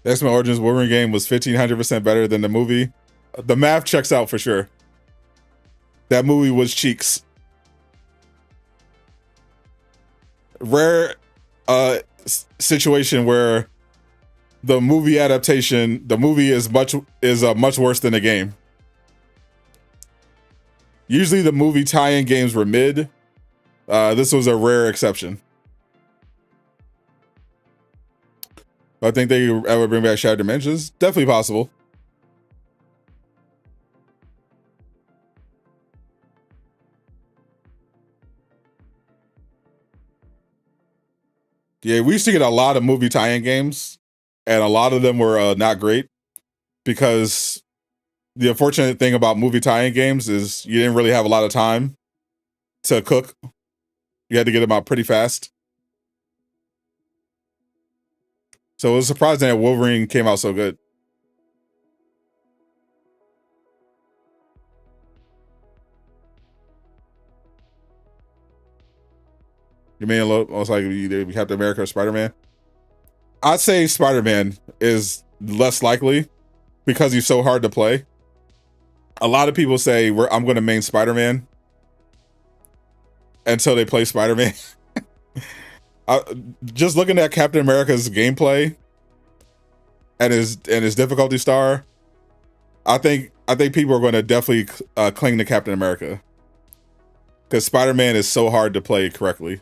The X-Men Origins Wolverine game was 1,500% better than the movie. The math checks out for sure. That movie was cheeks. Rare situation where the movie adaptation, the movie is much worse than the game. Usually the movie tie-in games were mid. This was a rare exception. I think they ever bring back Shattered Dimensions. Definitely possible. Yeah, we used to get a lot of movie tie-in games, and a lot of them were not great because the unfortunate thing about movie tie-in games is you didn't really have a lot of time to cook. You had to get them out pretty fast. So it was surprising that Wolverine came out so good. You mean a little? Most like either Captain America or Spider-Man. I'd say Spider-Man is less likely because he's so hard to play. A lot of people say I'm going to main Spider-Man until they play Spider-Man. Just looking at Captain America's gameplay and his difficulty star, I think people are going to definitely cling to Captain America because Spider-Man is so hard to play correctly,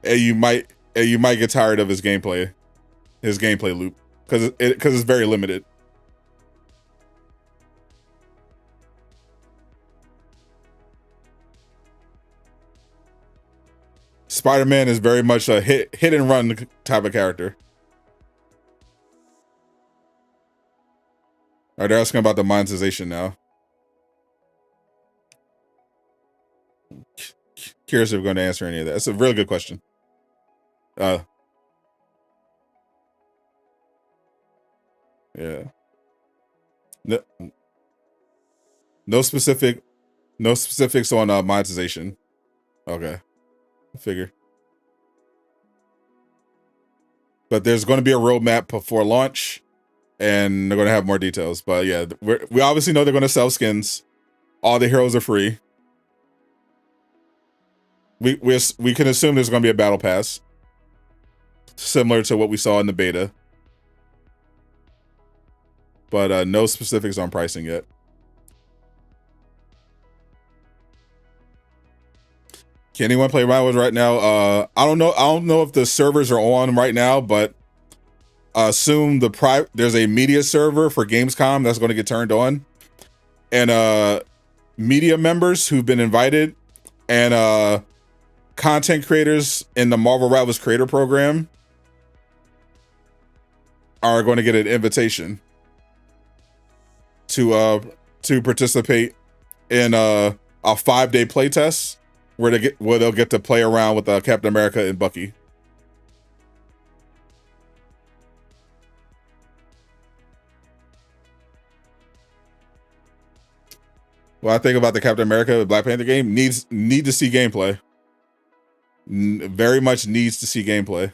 and you might get tired of his gameplay loop because it's very limited. Spider-Man is very much a hit and run type of character. All right, they're asking about the monetization now. Curious if we're going to answer any of that. It's a really good question. Yeah. No specifics on monetization. Okay. I figure. But there's going to be a roadmap before launch, and they're going to have more details. But yeah, we obviously know they're going to sell skins. All the heroes are free. We can assume there's going to be a battle pass, similar to what we saw in the beta. But no specifics on pricing yet. Can anyone play Rivals right now? I don't know. I don't know if the servers are on right now, but assume there's a media server for Gamescom that's going to get turned on, and media members who've been invited and content creators in the Marvel Rivals Creator Program are going to get an invitation to participate in a 5-day playtest where they'll get to play around with Captain America and Bucky. Well, I think about the Captain America Black Panther game, need to see gameplay. Very much needs to see gameplay.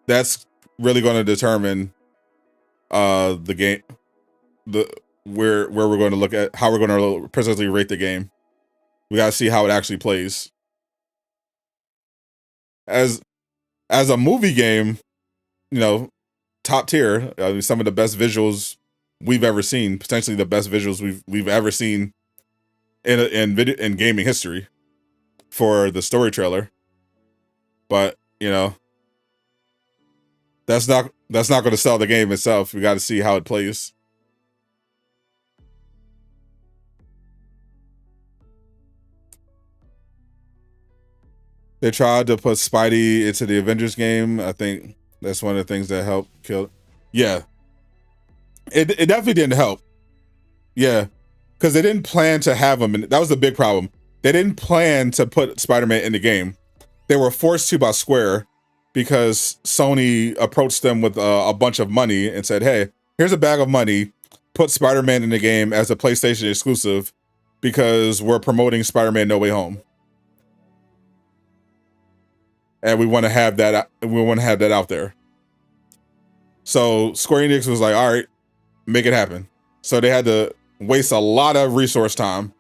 That's really going to determine the game, where we're going to look at how we're going to precisely rate the game. We got to see how it actually plays. As a movie game, you know, top tier. Some of the best visuals we've ever seen, potentially the best visuals we've ever seen in gaming history for the story trailer. But you know, that's not going to sell the game itself. We got to see how it plays. They tried to put Spidey into the Avengers game. I think that's one of the things that helped kill. Yeah, it definitely didn't help. Yeah, because they didn't plan to have him. That was the big problem. They didn't plan to put Spider-Man in the game. They were forced to by Square because Sony approached them with a bunch of money and said, "Hey, here's a bag of money. Put Spider-Man in the game as a PlayStation exclusive because we're promoting Spider-Man No Way Home." And we want to have that. We want to have that out there. So Square Enix was like, "All right, make it happen." So they had to waste a lot of resource time,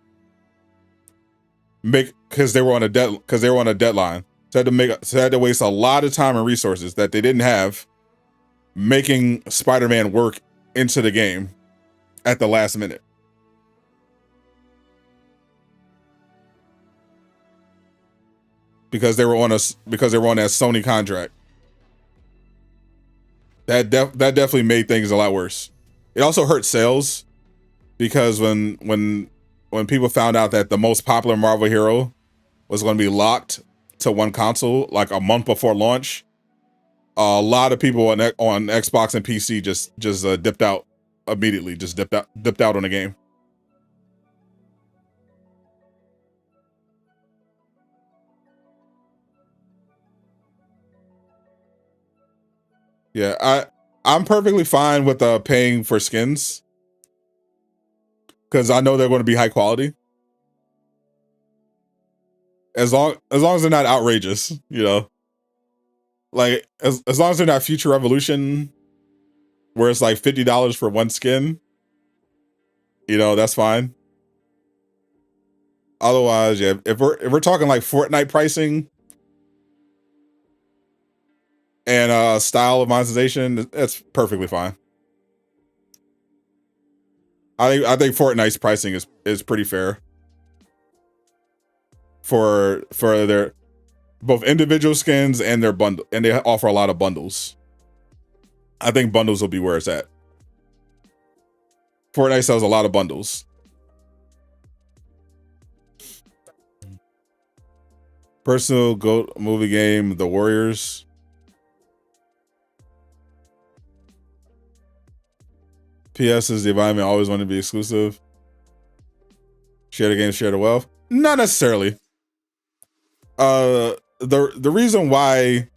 because they were on a deadline. So had to waste a lot of time and resources that they didn't have, making Spider-Man work into the game at the last minute. Because they were on that Sony contract. That definitely made things a lot worse. It also hurt sales because when people found out that the most popular Marvel hero was going to be locked to one console like a month before launch, a lot of people on Xbox and PC just dipped out immediately. Just dipped out on the game. Yeah, I'm perfectly fine with paying for skins because I know they're going to be high quality. As long as they're not outrageous, you know. Like as long as they're not Future Revolution, where it's like $50 for one skin, you know, that's fine. Otherwise, yeah, if we're talking like Fortnite pricing and style of monetization, that's perfectly fine. I think Fortnite's pricing is pretty fair for their both individual skins and their bundle, and they offer a lot of bundles. I think bundles will be where it's at. Fortnite sells a lot of bundles. Personal GOAT movie game, The Warriors. PS is the environment always want to be exclusive. Share the game, share the wealth. Not necessarily. The reason why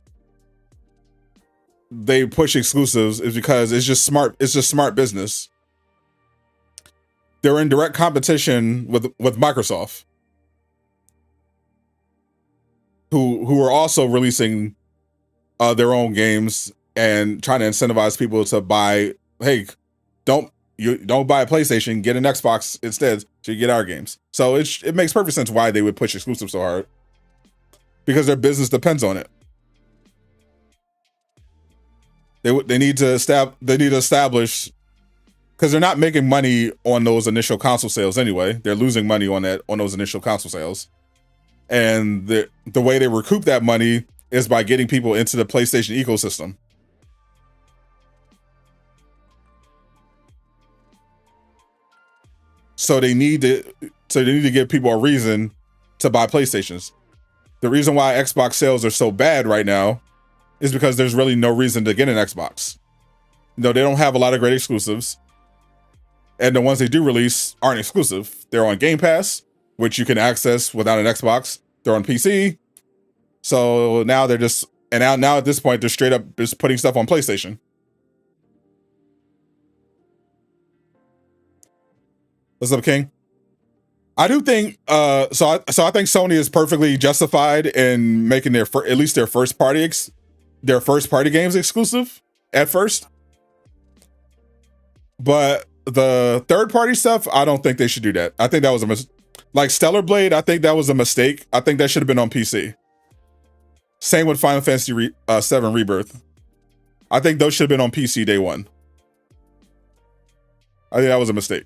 they push exclusives is because it's just smart. It's just smart business. They're in direct competition with Microsoft, who are also releasing their own games and trying to incentivize people to buy. Hey, don't buy a PlayStation, get an Xbox instead, so you get our games. So it makes perfect sense why they would push exclusives so hard, because their business depends on it. They need to establish, because they're not making money on those initial console sales anyway. They're losing money on those initial console sales, and the way they recoup that money is by getting people into the PlayStation ecosystem. So they need to give people a reason to buy PlayStations. The reason why Xbox sales are so bad right now is because there's really no reason to get an Xbox. No, they don't have a lot of great exclusives. And the ones they do release aren't exclusive. They're on Game Pass, which you can access without an Xbox. They're on PC. So now they're just, and now at this point, they're straight up just putting stuff on PlayStation. What's up, King? I do think so I think Sony is perfectly justified in making their at least their first party games exclusive at first. But the third party stuff, I don't think they should do that. I think that was like Stellar Blade, I think that was a mistake. I think that should have been on PC. Same with Final Fantasy VII Rebirth. I think those should have been on PC day one. I think that was a mistake.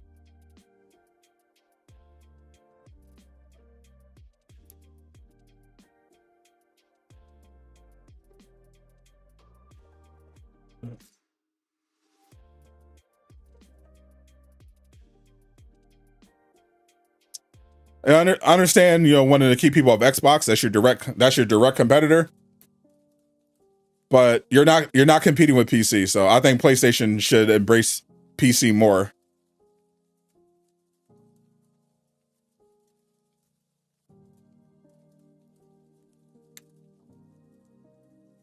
And I understand, you know, wanting to keep people off Xbox. That's your direct competitor. But you're not competing with PC. So I think PlayStation should embrace PC more.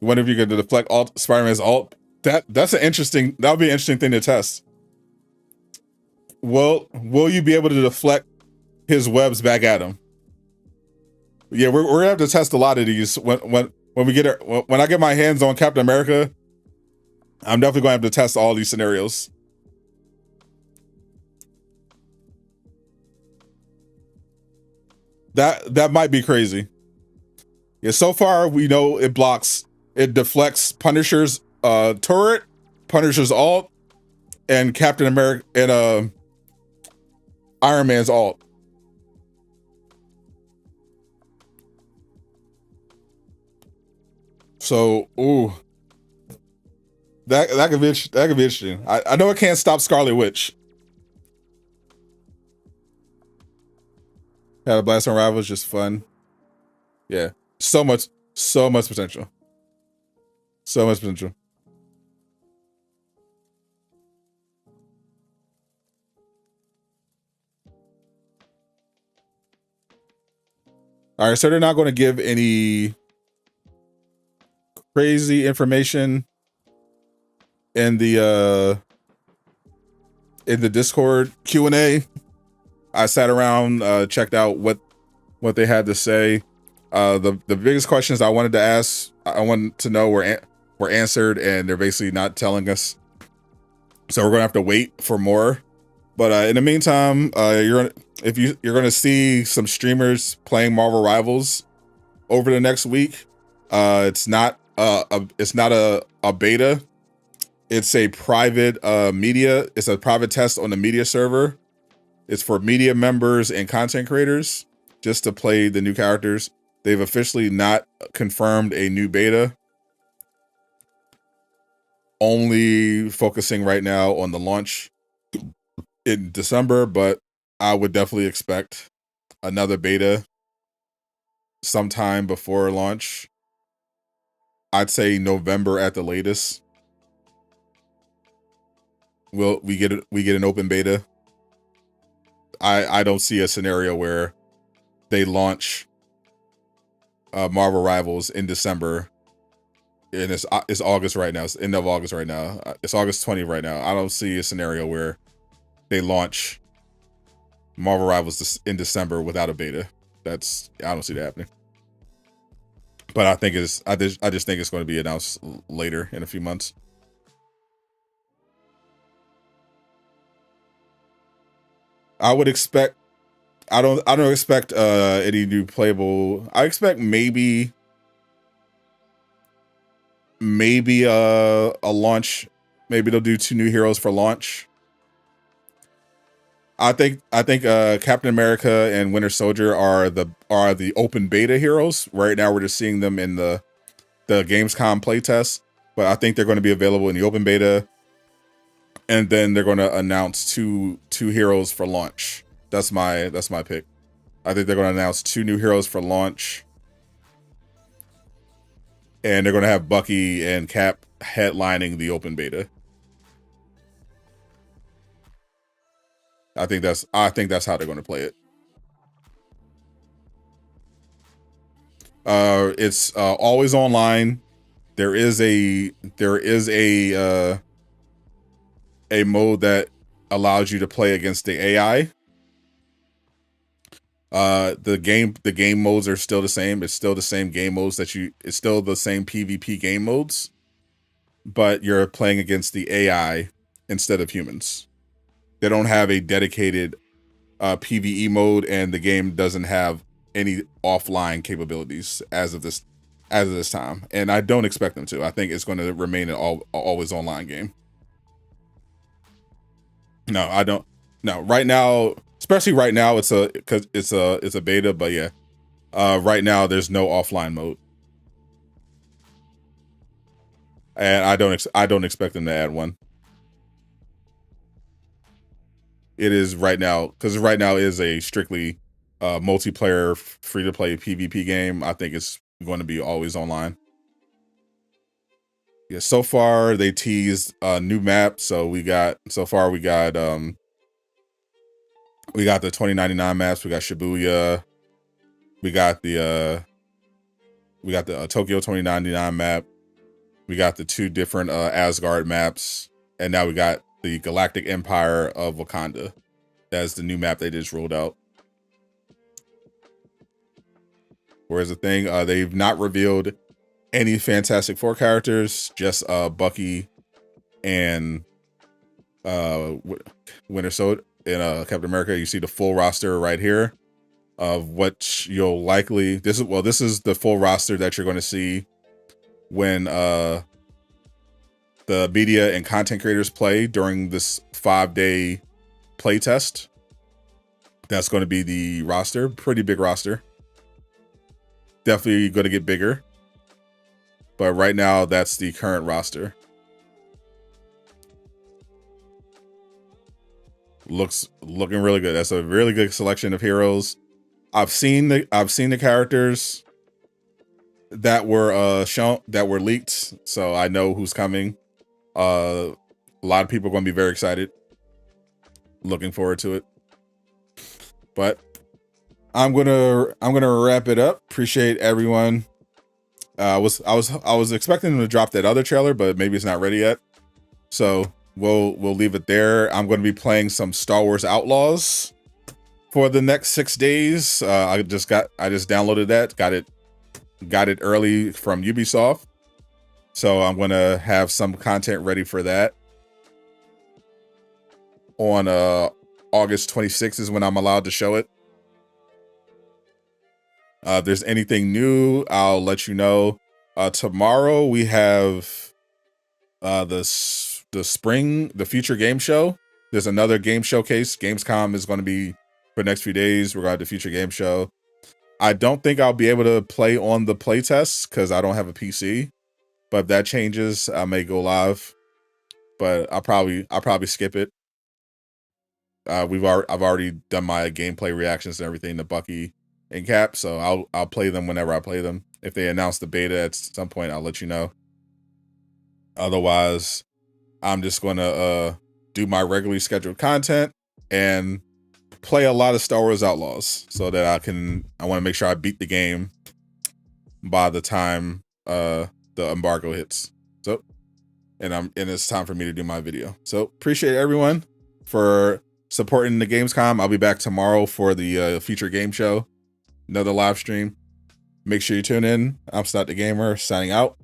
What if you could deflect Spider-Man's ult? That would be an interesting thing to test. Will you be able to deflect his webs back at him? Yeah, we're gonna have to test a lot of these when I get my hands on Captain America. I'm definitely gonna have to test all these scenarios. That might be crazy. Yeah, so far we know it deflects Punisher's turret, Punisher's ult, and Captain America and Iron Man's ult. So, ooh, that could be interesting. I know it can't stop Scarlet Witch. Had a blast on Rivals, just fun. Yeah, so much potential. So much potential. All right, so they're not going to give any crazy information in the Discord Q&A. I sat around, checked out what they had to say. The biggest questions I wanted to ask, I wanted to know were answered, and they're basically not telling us. So we're gonna have to wait for more. But in the meantime, you're gonna see some streamers playing Marvel Rivals over the next week. It's not a beta. It's a private media. It's a private test on the media server. It's for media members and content creators just to play the new characters. They've officially not confirmed a new beta. Only focusing right now on the launch in December, but I would definitely expect another beta sometime before launch. I'd say November at the latest. We get an open beta. I don't see a scenario where they launch Marvel Rivals in December, and it's August right now. It's end of August right now. It's August 20th right now. I don't see a scenario where they launch Marvel Rivals in December without a beta. I don't see that happening. But I just think it's going to be announced later in a few months. I would expect. I don't expect any new playable. I expect maybe a launch. Maybe they'll do 2 new heroes for launch. I think Captain America and Winter Soldier are the open beta heroes. Right now we're just seeing them in the Gamescom playtest, but I think they're going to be available in the open beta, and then they're going to announce two heroes for launch. That's my pick. I think they're going to announce 2 new heroes for launch, and they're going to have Bucky and Cap headlining the open beta. I think that's how they're going to play it. It's always online. There is a mode that allows you to play against the AI. The game modes are still the same. It's still the same game modes it's still the same PvP game modes, but you're playing against the AI instead of humans. They don't have a dedicated PvE mode, and the game doesn't have any offline capabilities as of this time. And I don't expect them to. I think it's going to remain an always online game. No, I don't. No, right now, especially right now, it's a beta. But yeah, right now there's no offline mode, and I don't expect them to add one. It is right now, because right now is a strictly multiplayer, free-to-play PvP game. I think it's going to be always online. Yeah, so far they teased a new map. So we got the 2099 maps. We got Shibuya. We got the Tokyo 2099 map. We got the 2 different Asgard maps, and now we got the Galactic Empire of Wakanda. That's the new map they just rolled out. Whereas the thing, they've not revealed any Fantastic Four characters, just Bucky and Winter Soldier and Captain America. You see the full roster right here of what you'll likely this is the full roster that you're going to see when the media and content creators play during this 5-day play test. That's going to be the roster. Pretty big roster. Definitely going to get bigger. But right now, that's the current roster. Looking really good. That's a really good selection of heroes. I've seen the characters that were shown, that were leaked, so I know who's coming. A lot of people are going to be very excited. Looking forward to it. But I'm gonna wrap it up. Appreciate everyone. I was expecting them to drop that other trailer, but maybe it's not ready yet. So we'll leave it there. I'm going to be playing some Star Wars Outlaws for the next 6 days. I just downloaded that, got it early from Ubisoft. So I'm going to have some content ready for that. On August 26th is when I'm allowed to show it. If there's anything new, I'll let you know. Tomorrow we have the future game show. There's another game showcase. Gamescom is going to be for the next few days. We're going to have the future game show. I don't think I'll be able to play on the playtest because I don't have a PC. But if that changes, I may go live. But I'll probably skip it. I've already done my gameplay reactions and everything to Bucky and Cap, so I'll play them whenever I play them. If they announce the beta at some point, I'll let you know. Otherwise, I'm just gonna do my regularly scheduled content and play a lot of Star Wars Outlaws so that I want to make sure I beat the game by the time the embargo hits. So, and it's time for me to do my video. So appreciate everyone for supporting the Gamescom. I'll be back tomorrow for the feature game show, another live stream. Make sure you tune in. I'm Sadot the Gamer, signing out.